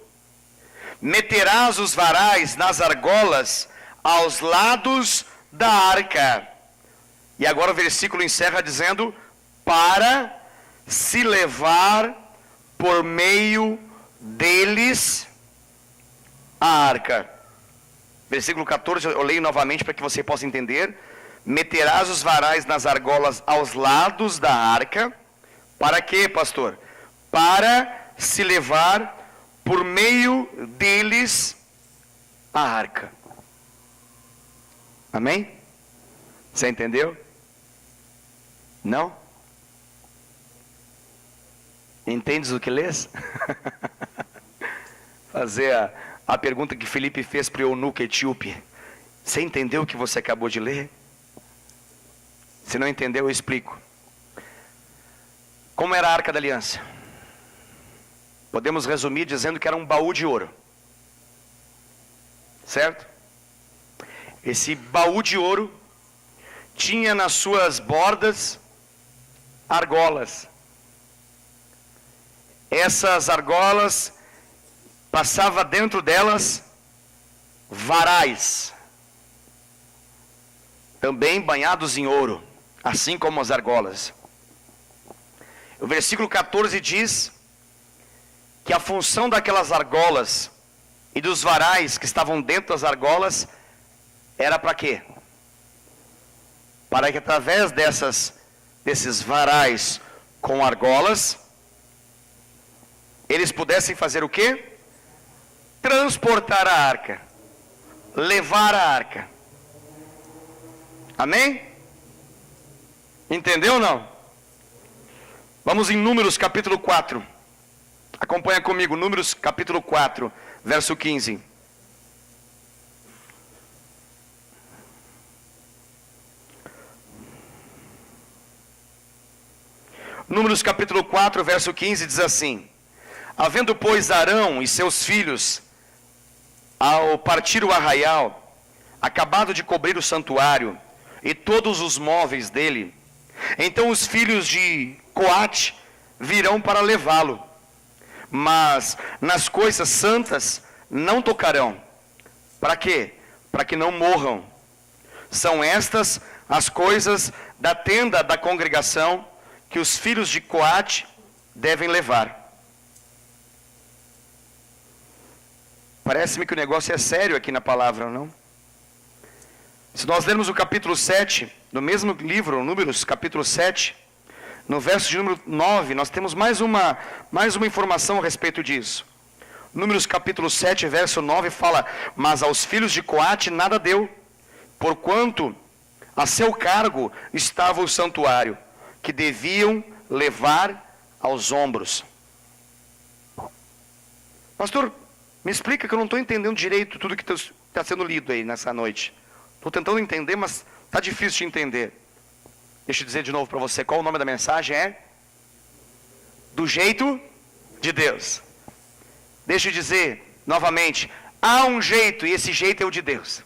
Meterás os varais nas argolas aos lados da arca. E agora o versículo encerra dizendo: para se levar por meio deles a arca. Versículo 14, eu leio novamente para que você possa entender. Meterás os varais nas argolas aos lados da arca. Para quê, pastor? Para se levar por meio deles a arca. Amém? Você entendeu? Não? Entendes o que lês? Fazer a pergunta que Felipe fez para o eunuco etíope. Você entendeu o que você acabou de ler? Se não entendeu, eu explico. Como era a Arca da Aliança? Podemos resumir dizendo que era um baú de ouro. Certo? Esse baú de ouro tinha nas suas bordas argolas. Essas argolas, passava dentro delas varais, também banhados em ouro, assim como as argolas. O versículo 14 diz que a função daquelas argolas e dos varais que estavam dentro das argolas era para quê? Para que através desses varais com argolas, eles pudessem fazer o quê? Transportar a arca, levar a arca. Amém? Entendeu ou não? Vamos em Números capítulo 4. Acompanha comigo, Números capítulo 4, verso 15. Números capítulo 4, verso 15 diz assim: havendo, pois, Arão e seus filhos, ao partir o arraial, acabado de cobrir o santuário e todos os móveis dele, então os filhos de Coate virão para levá-lo, mas nas coisas santas não tocarão. Para quê? Para que não morram. São estas as coisas da tenda da congregação que os filhos de Coate devem levar. Parece-me que o negócio é sério aqui na palavra, não? Se nós lermos o capítulo 7, no mesmo livro, Números, capítulo 7, no verso de número 9, nós temos mais uma informação a respeito disso. Números capítulo 7, verso 9 fala: mas aos filhos de Coate nada deu, porquanto a seu cargo estava o santuário, que deviam levar aos ombros. Pastor, me explica que eu não estou entendendo direito tudo que está sendo lido aí nessa noite. Estou tentando entender, mas está difícil de entender. Deixa eu dizer de novo para você, qual o nome da mensagem é? Do jeito de Deus. Deixa eu dizer novamente, há um jeito e esse jeito é o de Deus.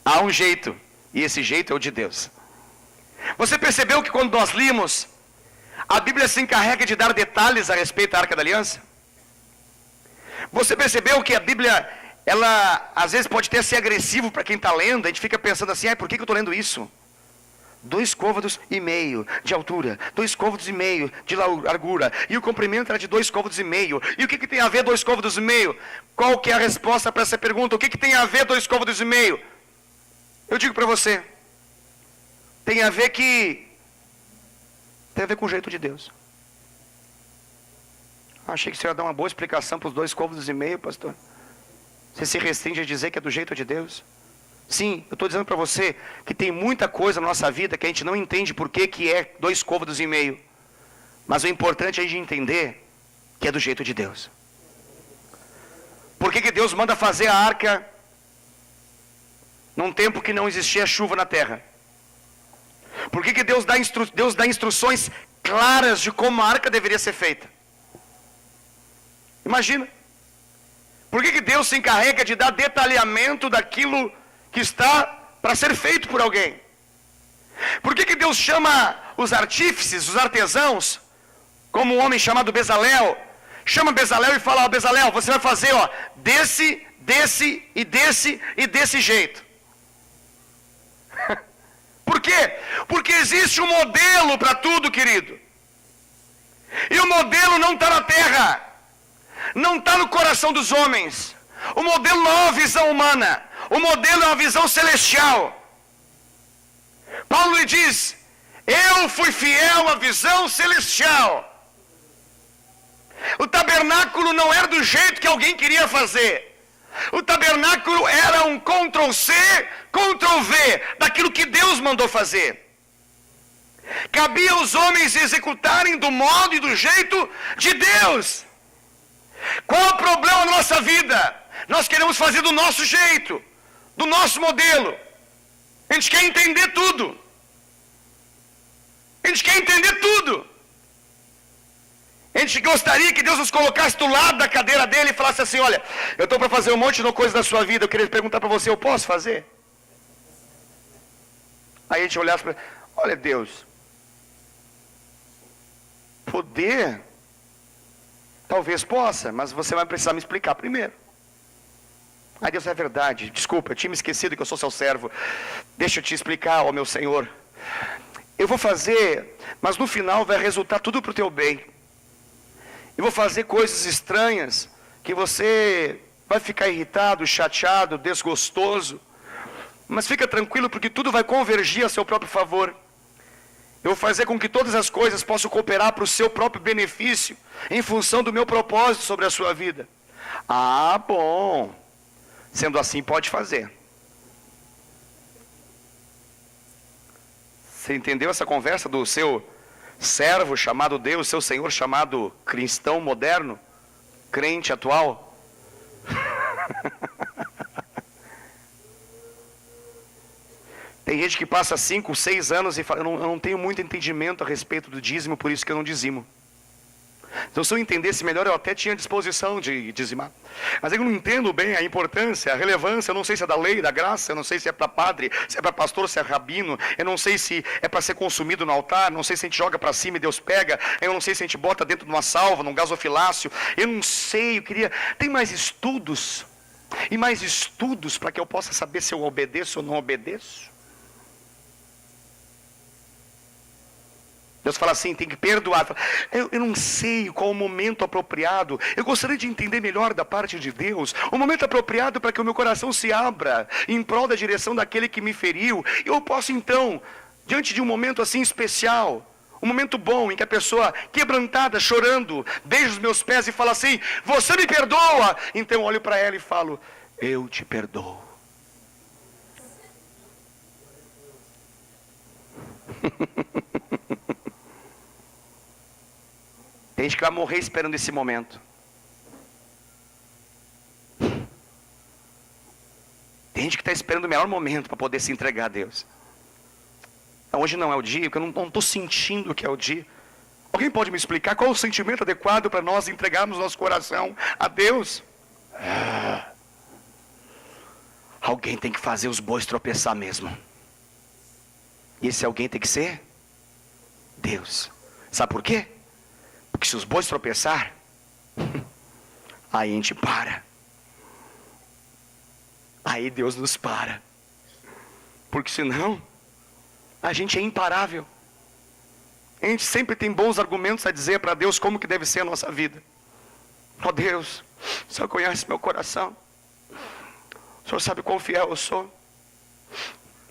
Há um jeito e esse jeito é o de Deus. Você percebeu que quando nós limos, a Bíblia se encarrega de dar detalhes a respeito da Arca da Aliança? Você percebeu que a Bíblia, ela às vezes pode até ser agressivo para quem está lendo, a gente fica pensando assim, por que eu estou lendo isso? 2,5 côvados de altura, 2,5 côvados de largura, e o comprimento era de 2,5 côvados, e o que tem a ver 2,5 côvados? Qual que é a resposta para essa pergunta? O que tem a ver 2,5 côvados? Eu digo para você, tem a ver com o jeito de Deus. Achei que você ia dar uma boa explicação para os 2,5 côvados, pastor. Você se restringe a dizer que é do jeito de Deus? Sim, eu estou dizendo para você que tem muita coisa na nossa vida que a gente não entende por que é 2,5 côvados. Mas o importante é a gente entender que é do jeito de Deus. Por que Deus manda fazer a arca num tempo que não existia chuva na terra? Por que Deus dá instruções claras de como a arca deveria ser feita? Imagina. Por que Deus se encarrega de dar detalhamento daquilo que está para ser feito por alguém? Por que Deus chama os artífices, os artesãos, como um homem chamado Bezalel? Chama Bezalel e fala: Bezalel, você vai fazer desse e desse jeito. Por quê? Porque existe um modelo para tudo, querido. E o modelo não está na terra. não está no coração dos homens. O modelo não é uma visão humana, o modelo é uma visão celestial. Paulo lhe diz: eu fui fiel à visão celestial. O tabernáculo não era do jeito que alguém queria fazer. O tabernáculo era um Ctrl+C, Ctrl+V daquilo que Deus mandou fazer. Cabia aos homens executarem do modo e do jeito de Deus. Qual é o problema na nossa vida? Nós queremos fazer do nosso jeito, do nosso modelo. A gente quer entender tudo. A gente quer entender tudo. A gente gostaria que Deus nos colocasse do lado da cadeira dele e falasse assim: olha, eu estou para fazer um monte de coisa da sua vida, eu queria perguntar para você, eu posso fazer? Aí a gente olhasse para ele: olha, Deus, poder, talvez possa, mas você vai precisar me explicar primeiro. Aí Deus: é verdade, desculpa, eu tinha me esquecido que eu sou seu servo, deixa eu te explicar, ó meu Senhor. Eu vou fazer, mas no final vai resultar tudo para o teu bem. Eu vou fazer coisas estranhas, que você vai ficar irritado, chateado, desgostoso. Mas fica tranquilo, porque tudo vai convergir a seu próprio favor. Eu vou fazer com que todas as coisas possam cooperar para o seu próprio benefício, em função do meu propósito sobre a sua vida. Ah, bom. Sendo assim, pode fazer. Você entendeu essa conversa do seu servo chamado Deus, seu Senhor chamado cristão moderno, crente atual? Tem gente que passa 5, 6 anos e fala: eu não tenho muito entendimento a respeito do dízimo, por isso que eu não dizimo. Então, se eu entendesse melhor, eu até tinha disposição de dizimar. Mas eu não entendo bem a importância, a relevância. Eu não sei se é da lei, da graça. Eu não sei se é para padre, se é para pastor, se é rabino. Eu não sei se é para ser consumido no altar. Não sei se a gente joga para cima e Deus pega. Eu não sei se a gente bota dentro de uma salva, num gasofilácio. Eu não sei, eu queria... Tem mais estudos. E mais estudos para que eu possa saber se eu obedeço ou não obedeço. Deus fala assim: tem que perdoar. Eu não sei qual o momento apropriado. Eu gostaria de entender melhor da parte de Deus o momento apropriado para que o meu coração se abra em prol da direção daquele que me feriu. E eu posso então, diante de um momento assim especial, um momento bom em que a pessoa quebrantada, chorando, beija os meus pés e fala assim: você me perdoa? Então eu olho para ela e falo: eu te perdoo. Tem gente que vai morrer esperando esse momento. Tem gente que está esperando o melhor momento para poder se entregar a Deus. Então, hoje não é o dia, porque eu não estou sentindo que é o dia. Alguém pode me explicar qual é o sentimento adequado para nós entregarmos nosso coração a Deus? Alguém tem que fazer os bois tropeçar mesmo. E esse alguém tem que ser Deus. Sabe por quê? Porque se os bois tropeçar, aí a gente para. Aí Deus nos para. Porque senão, a gente é imparável. A gente sempre tem bons argumentos a dizer para Deus como que deve ser a nossa vida. Ó Deus, o Senhor conhece meu coração. O Senhor sabe quão fiel eu sou.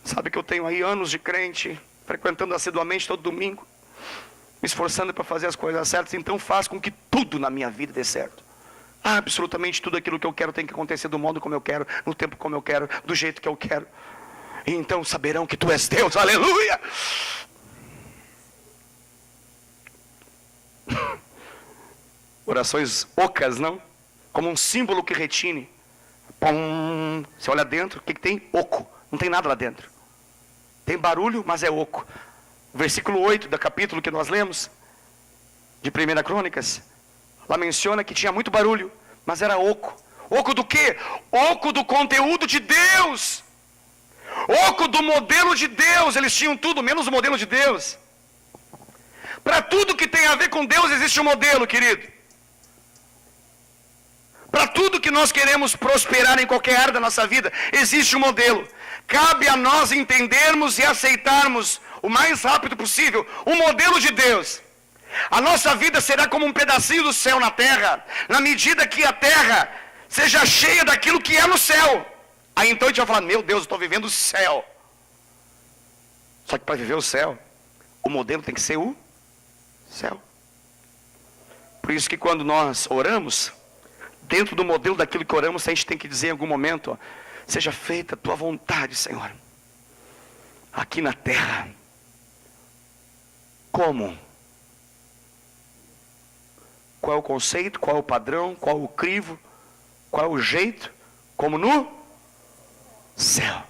Sabe que eu tenho aí anos de crente, frequentando assiduamente todo domingo, me esforçando para fazer as coisas certas. Então faz com que tudo na minha vida dê certo. Absolutamente tudo aquilo que eu quero tem que acontecer do modo como eu quero, no tempo como eu quero, do jeito que eu quero. E então saberão que tu és Deus. Aleluia! Orações ocas, não? Como um símbolo que retine. Pum. Você olha dentro, o que tem? Oco. Não tem nada lá dentro. Tem barulho, mas é oco. Versículo 8 do capítulo que nós lemos, de 1 Crônicas, lá menciona que tinha muito barulho, mas era oco. Oco do quê? Oco do conteúdo de Deus. Oco do modelo de Deus. Eles tinham tudo, menos o modelo de Deus. Para tudo que tem a ver com Deus existe um modelo, querido. Para tudo que nós queremos prosperar em qualquer área da nossa vida, existe um modelo. Cabe a nós entendermos e aceitarmos o mais rápido possível o modelo de Deus. A nossa vida será como um pedacinho do céu na terra, na medida que a terra seja cheia daquilo que é no céu. Aí então a gente vai falar, meu Deus, eu estou vivendo o céu. Só que para viver o céu, o modelo tem que ser o céu. Por isso que quando nós oramos, dentro do modelo daquilo que oramos, a gente tem que dizer em algum momento, ó, seja feita a tua vontade, Senhor, aqui na terra. Como? Qual é o conceito? Qual é o padrão? Qual é o crivo? Qual é o jeito? Como no céu.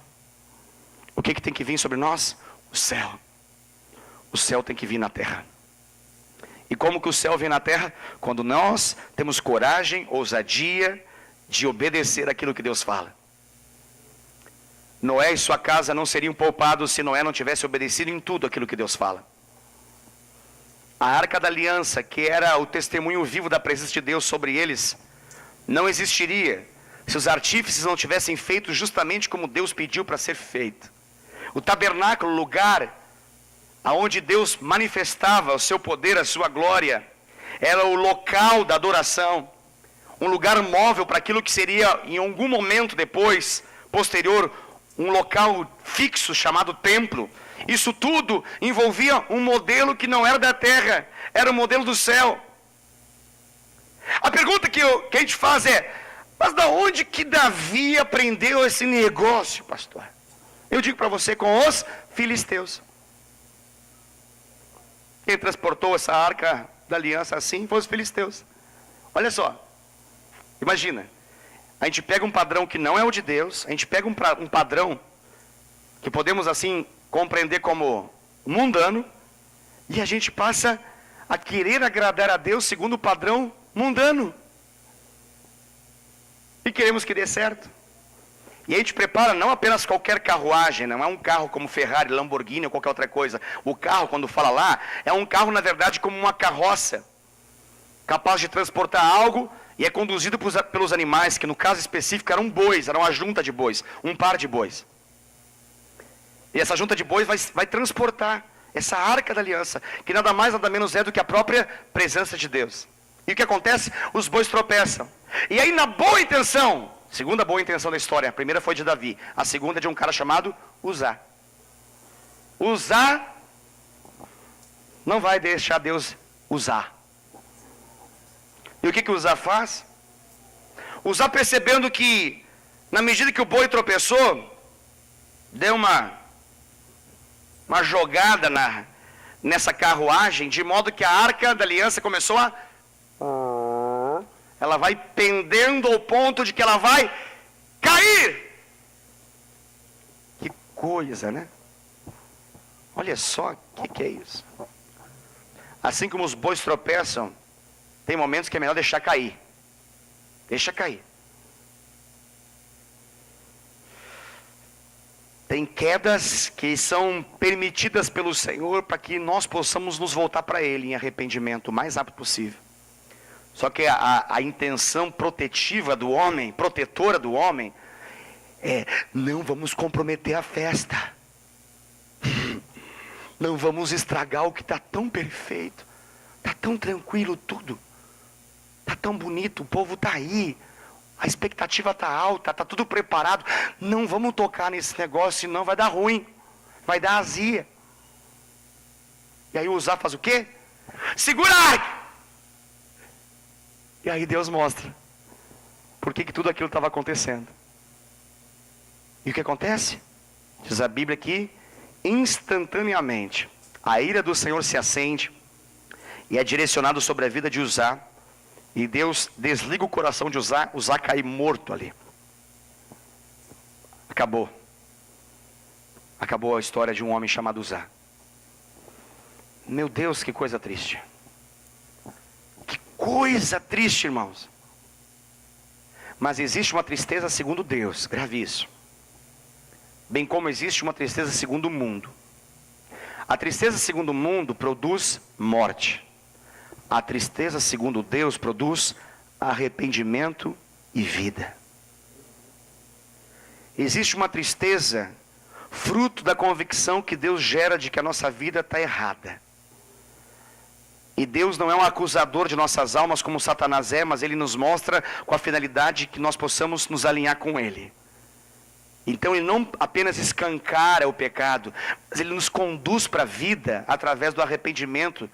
O que tem que vir sobre nós? O céu. O céu tem que vir na terra. E como que o céu vem na terra? Quando nós temos coragem, ousadia de obedecer aquilo que Deus fala. Noé e sua casa não seriam poupados se Noé não tivesse obedecido em tudo aquilo que Deus fala. A arca da aliança, que era o testemunho vivo da presença de Deus sobre eles, não existiria se os artífices não tivessem feito justamente como Deus pediu para ser feito. O tabernáculo, lugar aonde Deus manifestava o seu poder, a sua glória, era o local da adoração, um lugar móvel para aquilo que seria em algum momento depois, posterior, um local fixo chamado templo. Isso tudo envolvia um modelo que não era da terra, era o modelo do céu. A pergunta que a gente faz é, mas da onde que Davi aprendeu esse negócio, pastor? Eu digo para você, com os filisteus. Quem transportou essa arca da aliança assim foi os filisteus. Olha só, imagina, a gente pega um padrão que não é o de Deus, a gente pega um padrão que podemos assim compreender como mundano, e a gente passa a querer agradar a Deus segundo o padrão mundano. E queremos que dê certo. E a gente prepara não apenas qualquer carruagem, não é um carro como Ferrari, Lamborghini ou qualquer outra coisa. O carro, quando fala lá, é um carro na verdade como uma carroça, capaz de transportar algo, e é conduzido pelos animais, que no caso específico eram bois, era uma junta de bois, um par de bois. E essa junta de bois vai transportar essa arca da aliança, que nada mais nada menos é do que a própria presença de Deus. E o que acontece? Os bois tropeçam. E aí na boa intenção, segunda boa intenção da história, a primeira foi de Davi, a segunda é de um cara chamado Uzá. Uzá não vai deixar Deus usar. E o que Uzá faz? Uzá, percebendo que na medida que o boi tropeçou, deu uma jogada nessa carruagem, de modo que a arca da aliança começou ela vai pendendo ao ponto de que ela vai cair. Que coisa, né? Olha só, o que é isso? Assim como os bois tropeçam, tem momentos que é melhor deixar cair. Deixa cair. Tem quedas que são permitidas pelo Senhor para que nós possamos nos voltar para Ele em arrependimento o mais rápido possível. Só que a intenção protetiva do homem, protetora do homem, é: não vamos comprometer a festa. Não vamos estragar o que está tão perfeito. Está tão tranquilo tudo. Está tão bonito, o povo está aí. A expectativa está alta, está tudo preparado. Não vamos tocar nesse negócio, senão vai dar ruim. Vai dar azia. E aí o Uzá faz o quê? Segura a arca! E aí Deus mostra por que tudo aquilo estava acontecendo. E o que acontece? Diz a Bíblia que instantaneamente a ira do Senhor se acende e é direcionado sobre a vida de Uzá. E Deus desliga o coração de Uzá. Uzá cai morto ali. Acabou. Acabou a história de um homem chamado Uzá. Meu Deus, que coisa triste. Que coisa triste, irmãos. Mas existe uma tristeza segundo Deus, grave isso. Bem como existe uma tristeza segundo o mundo. A tristeza segundo o mundo produz morte. A tristeza segundo Deus produz arrependimento e vida. Existe uma tristeza fruto da convicção que Deus gera de que a nossa vida está errada. E Deus não é um acusador de nossas almas como Satanás é, mas Ele nos mostra com a finalidade que nós possamos nos alinhar com Ele. Então Ele não apenas escancara o pecado, mas Ele nos conduz para a vida através do arrependimento,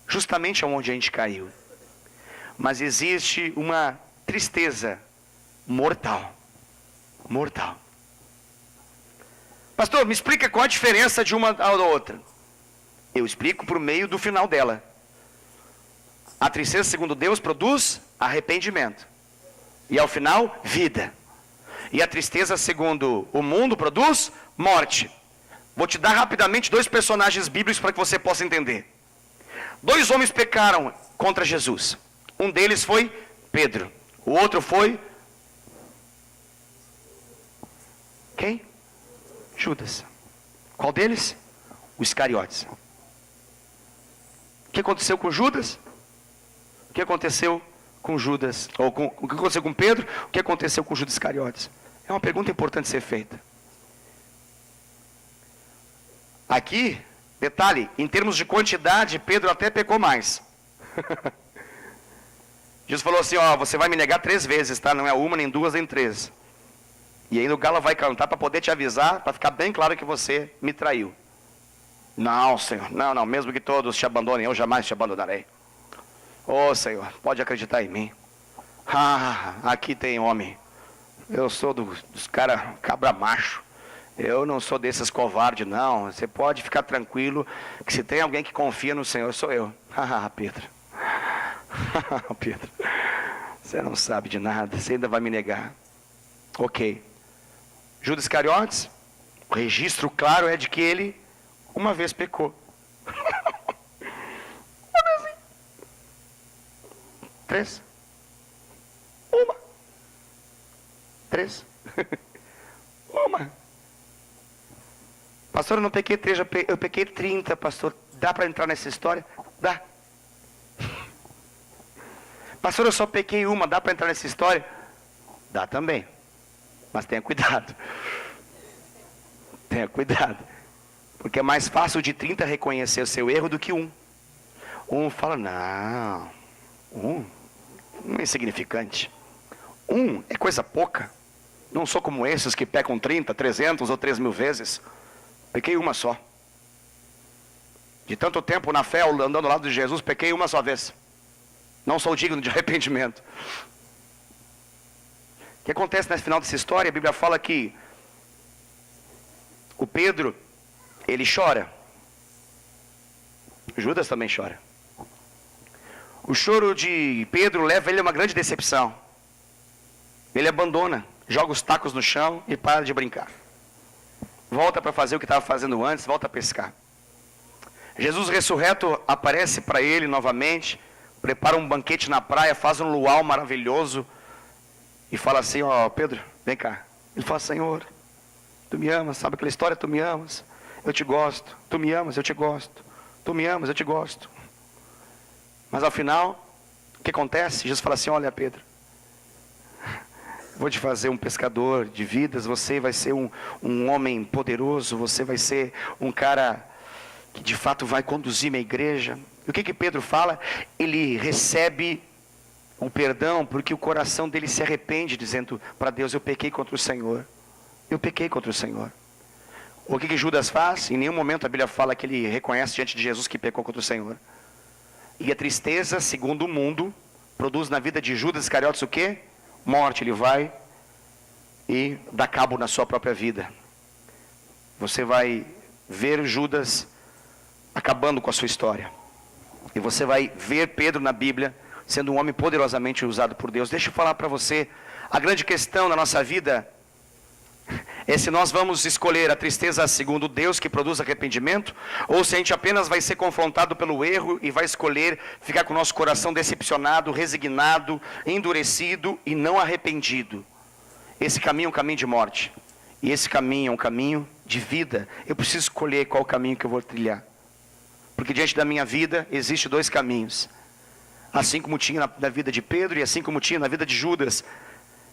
justamente onde a gente caiu. Mas existe uma tristeza mortal. Mortal. Pastor, me explica qual a diferença de uma da outra. Eu explico por meio do final dela. A tristeza, segundo Deus, produz arrependimento. E ao final, vida. E a tristeza, segundo o mundo, produz morte. Vou te dar rapidamente 2 personagens bíblicos para que você possa entender. 2 homens pecaram contra Jesus. Um deles foi Pedro. O outro foi... quem? Judas. Qual deles? O Iscariotes. O que aconteceu com Judas? O que aconteceu com Judas? O que aconteceu com Pedro? O que aconteceu com Judas Iscariotes? É uma pergunta importante ser feita. Aqui, detalhe, em termos de quantidade, Pedro até pecou mais. Jesus falou assim, ó, você vai me negar 3 vezes, tá? Não é uma, nem 2, nem 3. E ainda o galo vai cantar para poder te avisar, para ficar bem claro que você me traiu. Não, Senhor, não, mesmo que todos te abandonem, eu jamais te abandonarei. Ô Senhor, pode acreditar em mim. Aqui tem homem. Eu sou dos caras cabra macho. Eu não sou desses covardes, não. Você pode ficar tranquilo, que se tem alguém que confia no Senhor, sou eu. Pedro. Pedro, você não sabe de nada, você ainda vai me negar. Ok. Judas Iscariotes, o registro claro é de que ele uma vez pecou. 3. 3. Pastor, eu não pequei 3, eu pequei 30, pastor. Dá para entrar nessa história? Dá. Pastor, eu só pequei 1, dá para entrar nessa história? Dá também. Mas tenha cuidado. Tenha cuidado. Porque é mais fácil de 30 reconhecer o seu erro do que 1. 1 fala, não. 1 é insignificante. 1 é coisa pouca. Não sou como esses que pecam 30, 300 ou 3.000 vezes. Pequei 1 só. De tanto tempo na fé, andando ao lado de Jesus, pequei 1 só vez. Não sou digno de arrependimento. O que acontece no final dessa história? A Bíblia fala que o Pedro, ele chora. Judas também chora. O choro de Pedro leva ele a uma grande decepção. Ele abandona, joga os tacos no chão e para de brincar. Volta para fazer o que estava fazendo antes, volta a pescar. Jesus ressurreto aparece para ele novamente, prepara um banquete na praia, faz um luau maravilhoso e fala assim, ó, Pedro, vem cá. Ele fala, Senhor, tu me amas, sabe aquela história, tu me amas, eu te gosto, tu me amas, eu te gosto, tu me amas, eu te gosto. Mas ao final, o que acontece? Jesus fala assim, olha Pedro, vou te fazer um pescador de vidas, você vai ser um homem poderoso, você vai ser um cara que de fato vai conduzir minha igreja. E o que Pedro fala? Ele recebe o perdão porque o coração dele se arrepende, dizendo para Deus, eu pequei contra o Senhor. Eu pequei contra o Senhor. O que Judas faz? Em nenhum momento a Bíblia fala que ele reconhece diante de Jesus que pecou contra o Senhor. E a tristeza, segundo o mundo, produz na vida de Judas Iscariotes o quê? Morte. Ele vai e dá cabo na sua própria vida. Você vai ver Judas acabando com a sua história. E você vai ver Pedro na Bíblia sendo um homem poderosamente usado por Deus. Deixa eu falar para você, a grande questão na nossa vida é se nós vamos escolher a tristeza segundo Deus que produz arrependimento, ou se a gente apenas vai ser confrontado pelo erro e vai escolher ficar com o nosso coração decepcionado, resignado, endurecido e não arrependido. Esse caminho é um caminho de morte, e esse caminho é um caminho de vida. Eu preciso escolher qual caminho que eu vou trilhar, porque diante da minha vida existem 2 caminhos, assim como tinha na vida de Pedro, e assim como tinha na vida de Judas,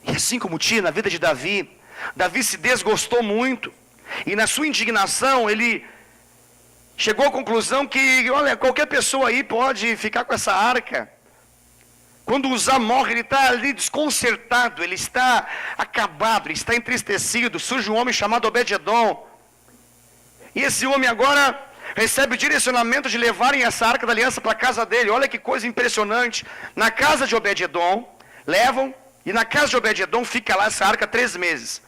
e assim como tinha na vida de Davi. Davi se desgostou muito, e na sua indignação ele chegou à conclusão que, olha, qualquer pessoa aí pode ficar com essa arca. Quando Uzá morre, ele está ali desconcertado, ele está acabado, ele está entristecido. Surge um homem chamado Obed-edom. E esse homem agora recebe o direcionamento de levarem essa arca da aliança para a casa dele. Olha que coisa impressionante. Na casa de Obed-edom, levam, e na casa de Obed-edom fica lá essa arca 3 meses.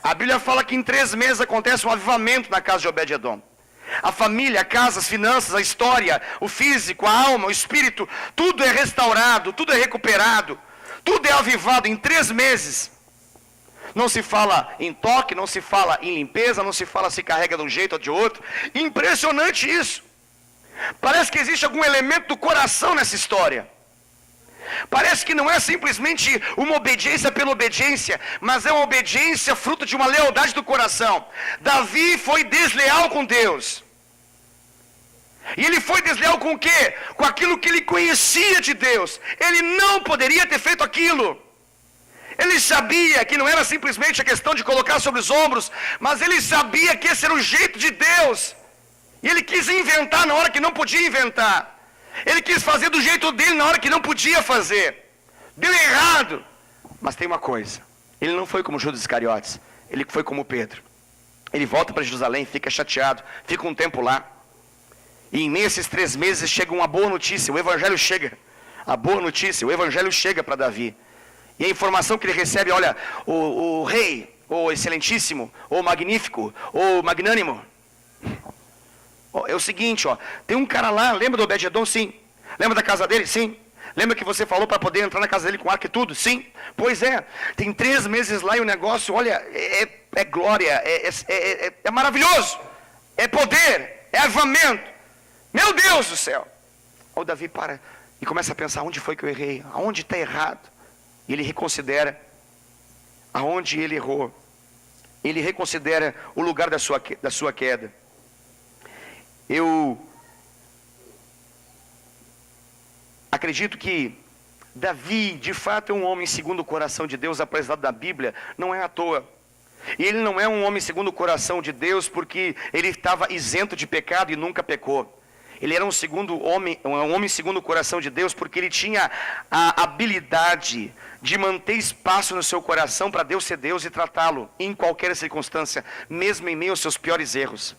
A Bíblia fala que em 3 meses acontece um avivamento na casa de Obed-edom. A família, a casa, as finanças, a história, o físico, a alma, o espírito, tudo é restaurado, tudo é recuperado, tudo é avivado em 3 meses. Não se fala em toque, não se fala em limpeza, não se fala se carrega de um jeito ou de outro. Impressionante isso. Parece que existe algum elemento do coração nessa história. Parece que não é simplesmente uma obediência pela obediência, mas é uma obediência fruto de uma lealdade do coração. Davi foi desleal com Deus. E ele foi desleal com o quê? Com aquilo que ele conhecia de Deus. Ele não poderia ter feito aquilo. Ele sabia que não era simplesmente a questão de colocar sobre os ombros, mas ele sabia que esse era o jeito de Deus. E ele quis inventar na hora que não podia inventar. Ele quis fazer do jeito dele na hora que não podia fazer. Deu errado. Mas tem uma coisa. Ele não foi como Judas Iscariotes. Ele foi como Pedro. Ele volta para Jerusalém, fica chateado, fica um tempo lá. E em meio a esses 3 meses chega uma boa notícia. O evangelho chega. A boa notícia, o evangelho chega para Davi. E a informação que ele recebe, olha, o rei, o excelentíssimo, o magnífico, o magnânimo. É o seguinte, ó, tem um cara lá, lembra do Obed-edom? Sim. Lembra da casa dele? Sim. Lembra que você falou para poder entrar na casa dele com arco e tudo? Sim. Pois é, tem 3 meses lá e o negócio, olha, é glória, é maravilhoso, é poder, é avivamento. Meu Deus do céu. O Davi para e começa a pensar, onde foi que eu errei? Aonde está errado? E ele reconsidera aonde ele errou. Ele reconsidera o lugar da sua queda. Eu acredito que Davi, de fato, é um homem segundo o coração de Deus, apresentado na Bíblia, não é à toa. E ele não é um homem segundo o coração de Deus porque ele estava isento de pecado e nunca pecou. Ele era um homem segundo o coração de Deus porque ele tinha a habilidade de manter espaço no seu coração para Deus ser Deus e tratá-lo em qualquer circunstância, mesmo em meio aos seus piores erros.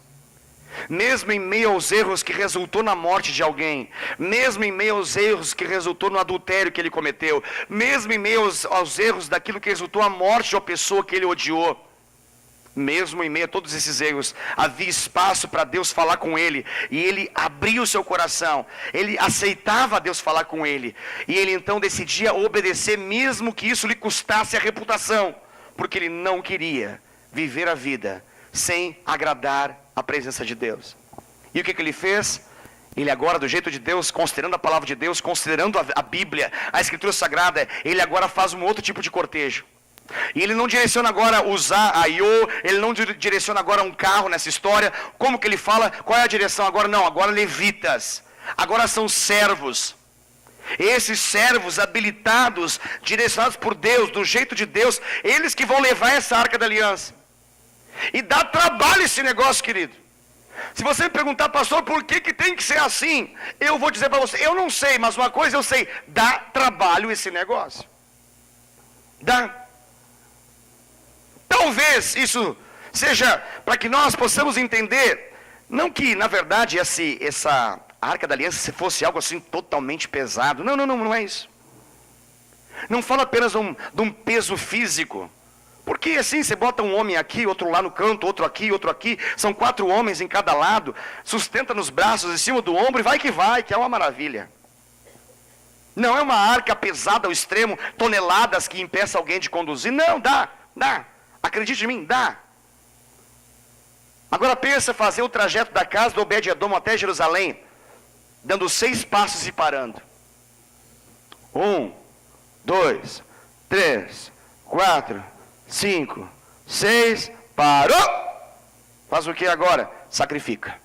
Mesmo em meio aos erros que resultou na morte de alguém, mesmo em meio aos erros que resultou no adultério que ele cometeu, mesmo em meio aos erros daquilo que resultou a morte de uma pessoa que ele odiou, mesmo em meio a todos esses erros, havia espaço para Deus falar com ele, e ele abria o seu coração, ele aceitava Deus falar com ele, e ele então decidia obedecer, mesmo que isso lhe custasse a reputação, porque ele não queria viver a vida sem agradar a presença de Deus. E o que ele fez? Ele agora, do jeito de Deus, considerando a palavra de Deus, considerando a Bíblia, a Escritura Sagrada, ele agora faz um outro tipo de cortejo. E ele não direciona agora Uzá, Aiô, ele não direciona agora um carro nessa história. Como que ele fala? Qual é a direção agora? Não, agora levitas. Agora são servos. Esses servos habilitados, direcionados por Deus, do jeito de Deus, eles que vão levar essa arca da aliança. E dá trabalho esse negócio, querido. Se você me perguntar, pastor, por que tem que ser assim? Eu vou dizer para você, eu não sei, mas uma coisa eu sei, dá trabalho esse negócio. Dá. Talvez isso seja para que nós possamos entender, não que na verdade essa arca da aliança fosse algo assim totalmente pesado. Não é isso. Não fala apenas de um peso físico. Porque assim, você bota um homem aqui, outro lá no canto, outro aqui, são 4 homens em cada lado, sustenta nos braços, em cima do ombro, e vai, que é uma maravilha. Não é uma arca pesada ao extremo, toneladas que impeça alguém de conduzir. Não, dá, acredite em mim, dá. Agora pensa fazer o trajeto da casa do Obed-edom até Jerusalém, dando 6 passos e parando. 1, 2, 3, 4, 5, 6, parou! Faz o que agora? Sacrifica.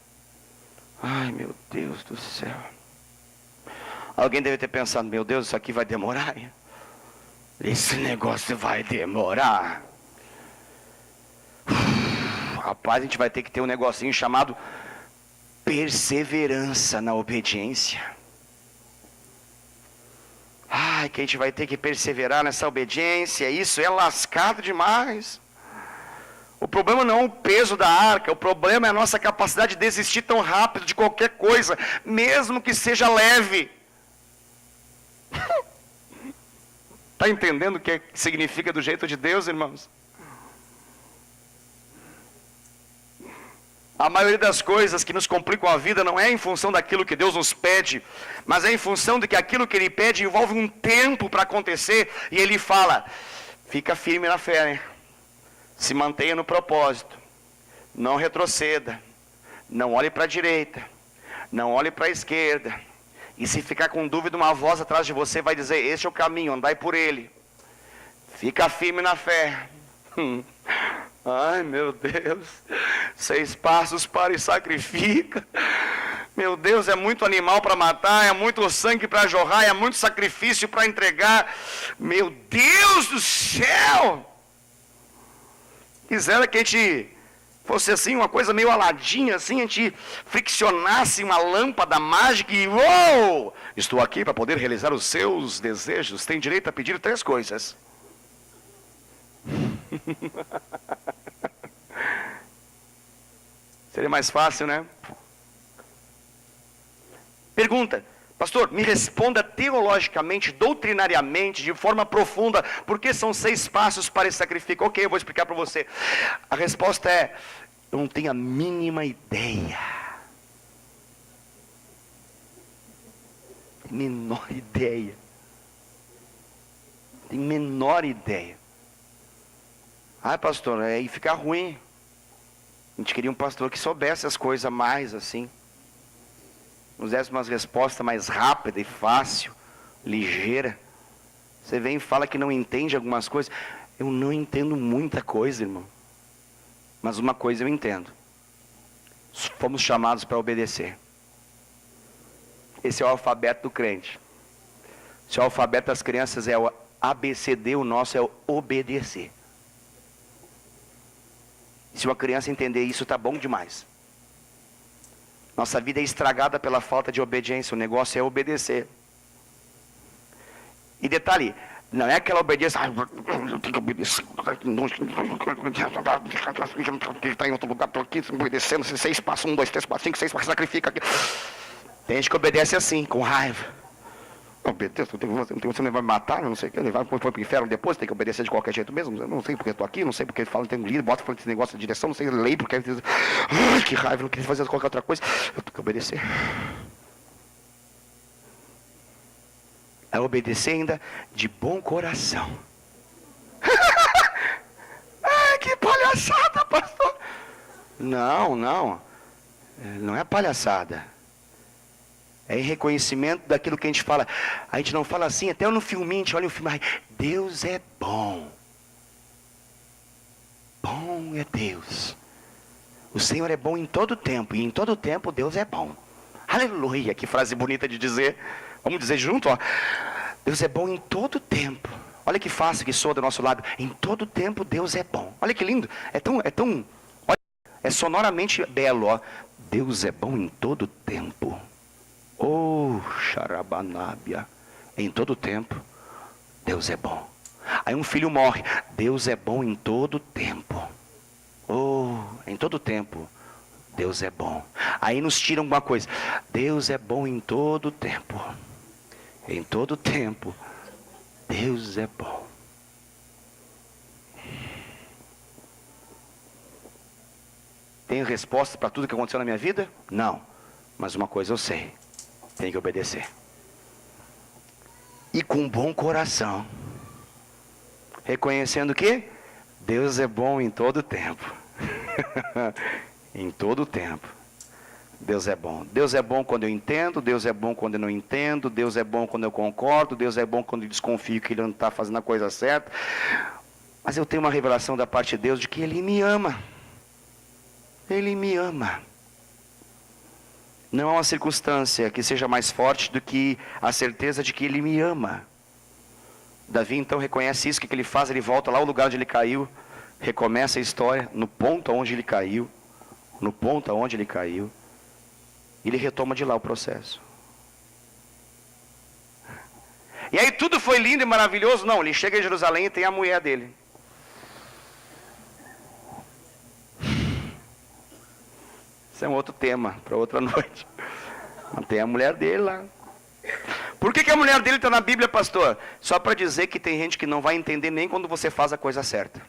Ai, meu Deus do céu. Alguém deve ter pensado, meu Deus, isso aqui vai demorar. Esse negócio vai demorar. Rapaz, a gente vai ter que ter um negocinho chamado perseverança na obediência. Ai, que a gente vai ter que perseverar nessa obediência, isso é lascado demais. O problema não é o peso da arca, o problema é a nossa capacidade de desistir tão rápido de qualquer coisa, mesmo que seja leve. Está entendendo o que significa do jeito de Deus, irmãos? A maioria das coisas que nos complicam a vida não é em função daquilo que Deus nos pede, mas é em função de que aquilo que Ele pede envolve um tempo para acontecer, e Ele fala, fica firme na fé, né? Se mantenha no propósito, não retroceda, não olhe para a direita, não olhe para a esquerda, e se ficar com dúvida, uma voz atrás de você vai dizer, este é o caminho, andai por ele, fica firme na fé. Ai, meu Deus, 6 passos para e sacrifica. Meu Deus, é muito animal para matar, é muito sangue para jorrar, é muito sacrifício para entregar. Meu Deus do céu! Quisera que a gente fosse assim, uma coisa meio Aladim, assim, a gente friccionasse uma lâmpada mágica e uou! Estou aqui para poder realizar os seus desejos. Tem direito a pedir 3 coisas. Seria mais fácil, né? Pergunta, pastor, me responda teologicamente, doutrinariamente, de forma profunda, por que são 6 passos para esse sacrifício? Ok, eu vou explicar para você. A resposta é, eu não tenho a mínima ideia. Menor ideia. Tem menor ideia. Ai, pastor, aí fica ruim. A gente queria um pastor que soubesse as coisas mais assim. Nos desse umas respostas mais rápida e fácil, ligeira. Você vem e fala que não entende algumas coisas. Eu não entendo muita coisa, irmão. Mas uma coisa eu entendo. Fomos chamados para obedecer. Esse é o alfabeto do crente. Se o alfabeto das crianças é o ABCD, o nosso é o obedecer. Se uma criança entender isso, está bom demais. Nossa vida é estragada pela falta de obediência. O negócio é obedecer. E detalhe, não é aquela obediência, eu tenho que obedecer, está em outro lugar, estou aqui obedecendo, 6 passos, 1, 2, 3, 4, 5, 6, sacrifica aqui. Tem gente que obedece assim, com raiva. Obedeço, você não vai me matar, não sei o que, ele vai para o inferno depois, tem que obedecer de qualquer jeito mesmo, eu não sei porque estou aqui, não sei porque ele fala, tem um líder, bota esse negócio de direção, não sei, lei, porque ai, que raiva, não queria fazer qualquer outra coisa, eu tenho que obedecer. É obedecer ainda de bom coração. Ai, que palhaçada, pastor. Não é palhaçada. É em reconhecimento daquilo que a gente fala. A gente não fala assim, até no filminho, a gente olha o filme, ai, Deus é bom. Bom é Deus. O Senhor é bom em todo tempo, e em todo tempo Deus é bom. Aleluia, que frase bonita de dizer. Vamos dizer junto, ó. Deus é bom em todo tempo. Olha que fácil que soa do nosso lábio. Em todo tempo Deus é bom. Olha que lindo. Olha, é sonoramente belo, ó. Deus é bom em todo tempo. Oh, xarabanábia. Em todo tempo, Deus é bom. Aí um filho morre. Deus é bom em todo tempo. Oh, em todo tempo, Deus é bom. Aí nos tiram alguma coisa. Deus é bom em todo tempo. Em todo tempo, Deus é bom. Tenho resposta para tudo que aconteceu na minha vida? Não. Mas uma coisa eu sei. Tenho que obedecer. E com bom coração. Reconhecendo que Deus é bom em todo tempo. Em todo tempo. Deus é bom. Deus é bom quando eu entendo, Deus é bom quando eu não entendo, Deus é bom quando eu concordo, Deus é bom quando eu desconfio que Ele não está fazendo a coisa certa. Mas eu tenho uma revelação da parte de Deus de que Ele me ama. Ele me ama. Não há uma circunstância que seja mais forte do que a certeza de que Ele me ama. Davi então reconhece isso, o que ele faz? Ele volta lá ao lugar onde ele caiu, recomeça a história, no ponto onde ele caiu, no ponto onde ele caiu. Ele retoma de lá o processo. E aí tudo foi lindo e maravilhoso? Não, ele chega em Jerusalém e tem a mulher dele. Isso é um outro tema, para outra noite. Mas tem a mulher dele lá. Por que a mulher dele está na Bíblia, pastor? Só para dizer que tem gente que não vai entender nem quando você faz a coisa certa.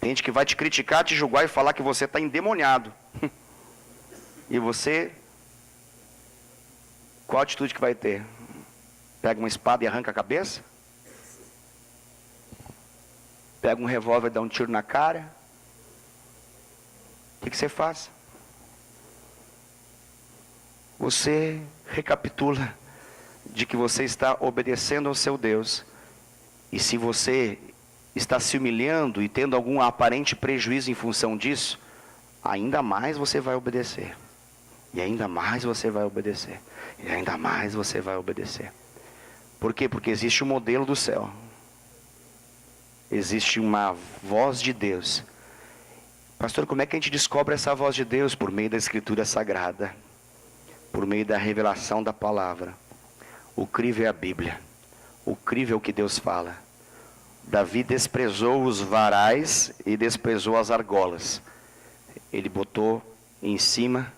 Tem gente que vai te criticar, te julgar e falar que você está endemoniado. E você, qual atitude que vai ter? Pega uma espada e arranca a cabeça? Pega um revólver e dá um tiro na cara? O que você faz? Você recapitula de que você está obedecendo ao seu Deus. E se você está se humilhando e tendo algum aparente prejuízo em função disso, ainda mais você vai obedecer. E ainda mais você vai obedecer. E ainda mais você vai obedecer. Por quê? Porque existe um modelo do céu. Existe uma voz de Deus. Pastor, como é que a gente descobre essa voz de Deus? Por meio da Escritura Sagrada. Por meio da revelação da palavra. O crivo é a Bíblia. O crivo é o que Deus fala. Davi desprezou os varais e desprezou as argolas. Ele botou em cima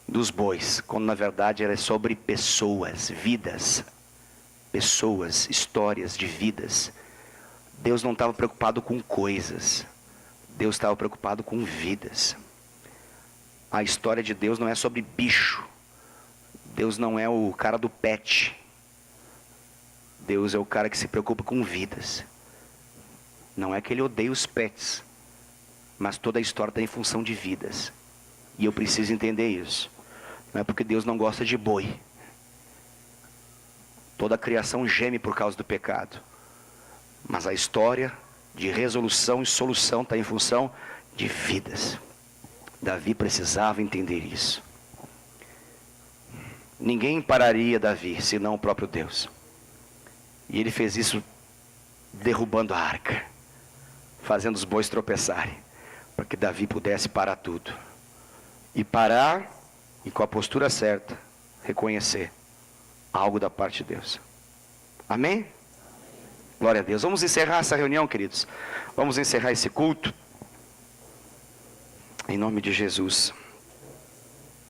dos bois, quando na verdade era sobre pessoas, vidas. Pessoas, histórias de vidas. Deus não estava preocupado com coisas. Deus estava preocupado com vidas. A história de Deus não é sobre bicho. Deus não é o cara do pet. Deus é o cara que se preocupa com vidas. Não é que ele odeia os pets, mas toda a história está em função de vidas. E eu preciso entender isso. Não é porque Deus não gosta de boi. Toda a criação geme por causa do pecado. Mas a história de resolução e solução está em função de vidas. Davi precisava entender isso. Ninguém pararia Davi, senão o próprio Deus. E ele fez isso derrubando a arca, fazendo os bois tropeçarem, para que Davi pudesse parar tudo. E parar, e com a postura certa, reconhecer algo da parte de Deus. Amém? Glória a Deus. Vamos encerrar essa reunião, queridos. Vamos encerrar esse culto. Em nome de Jesus.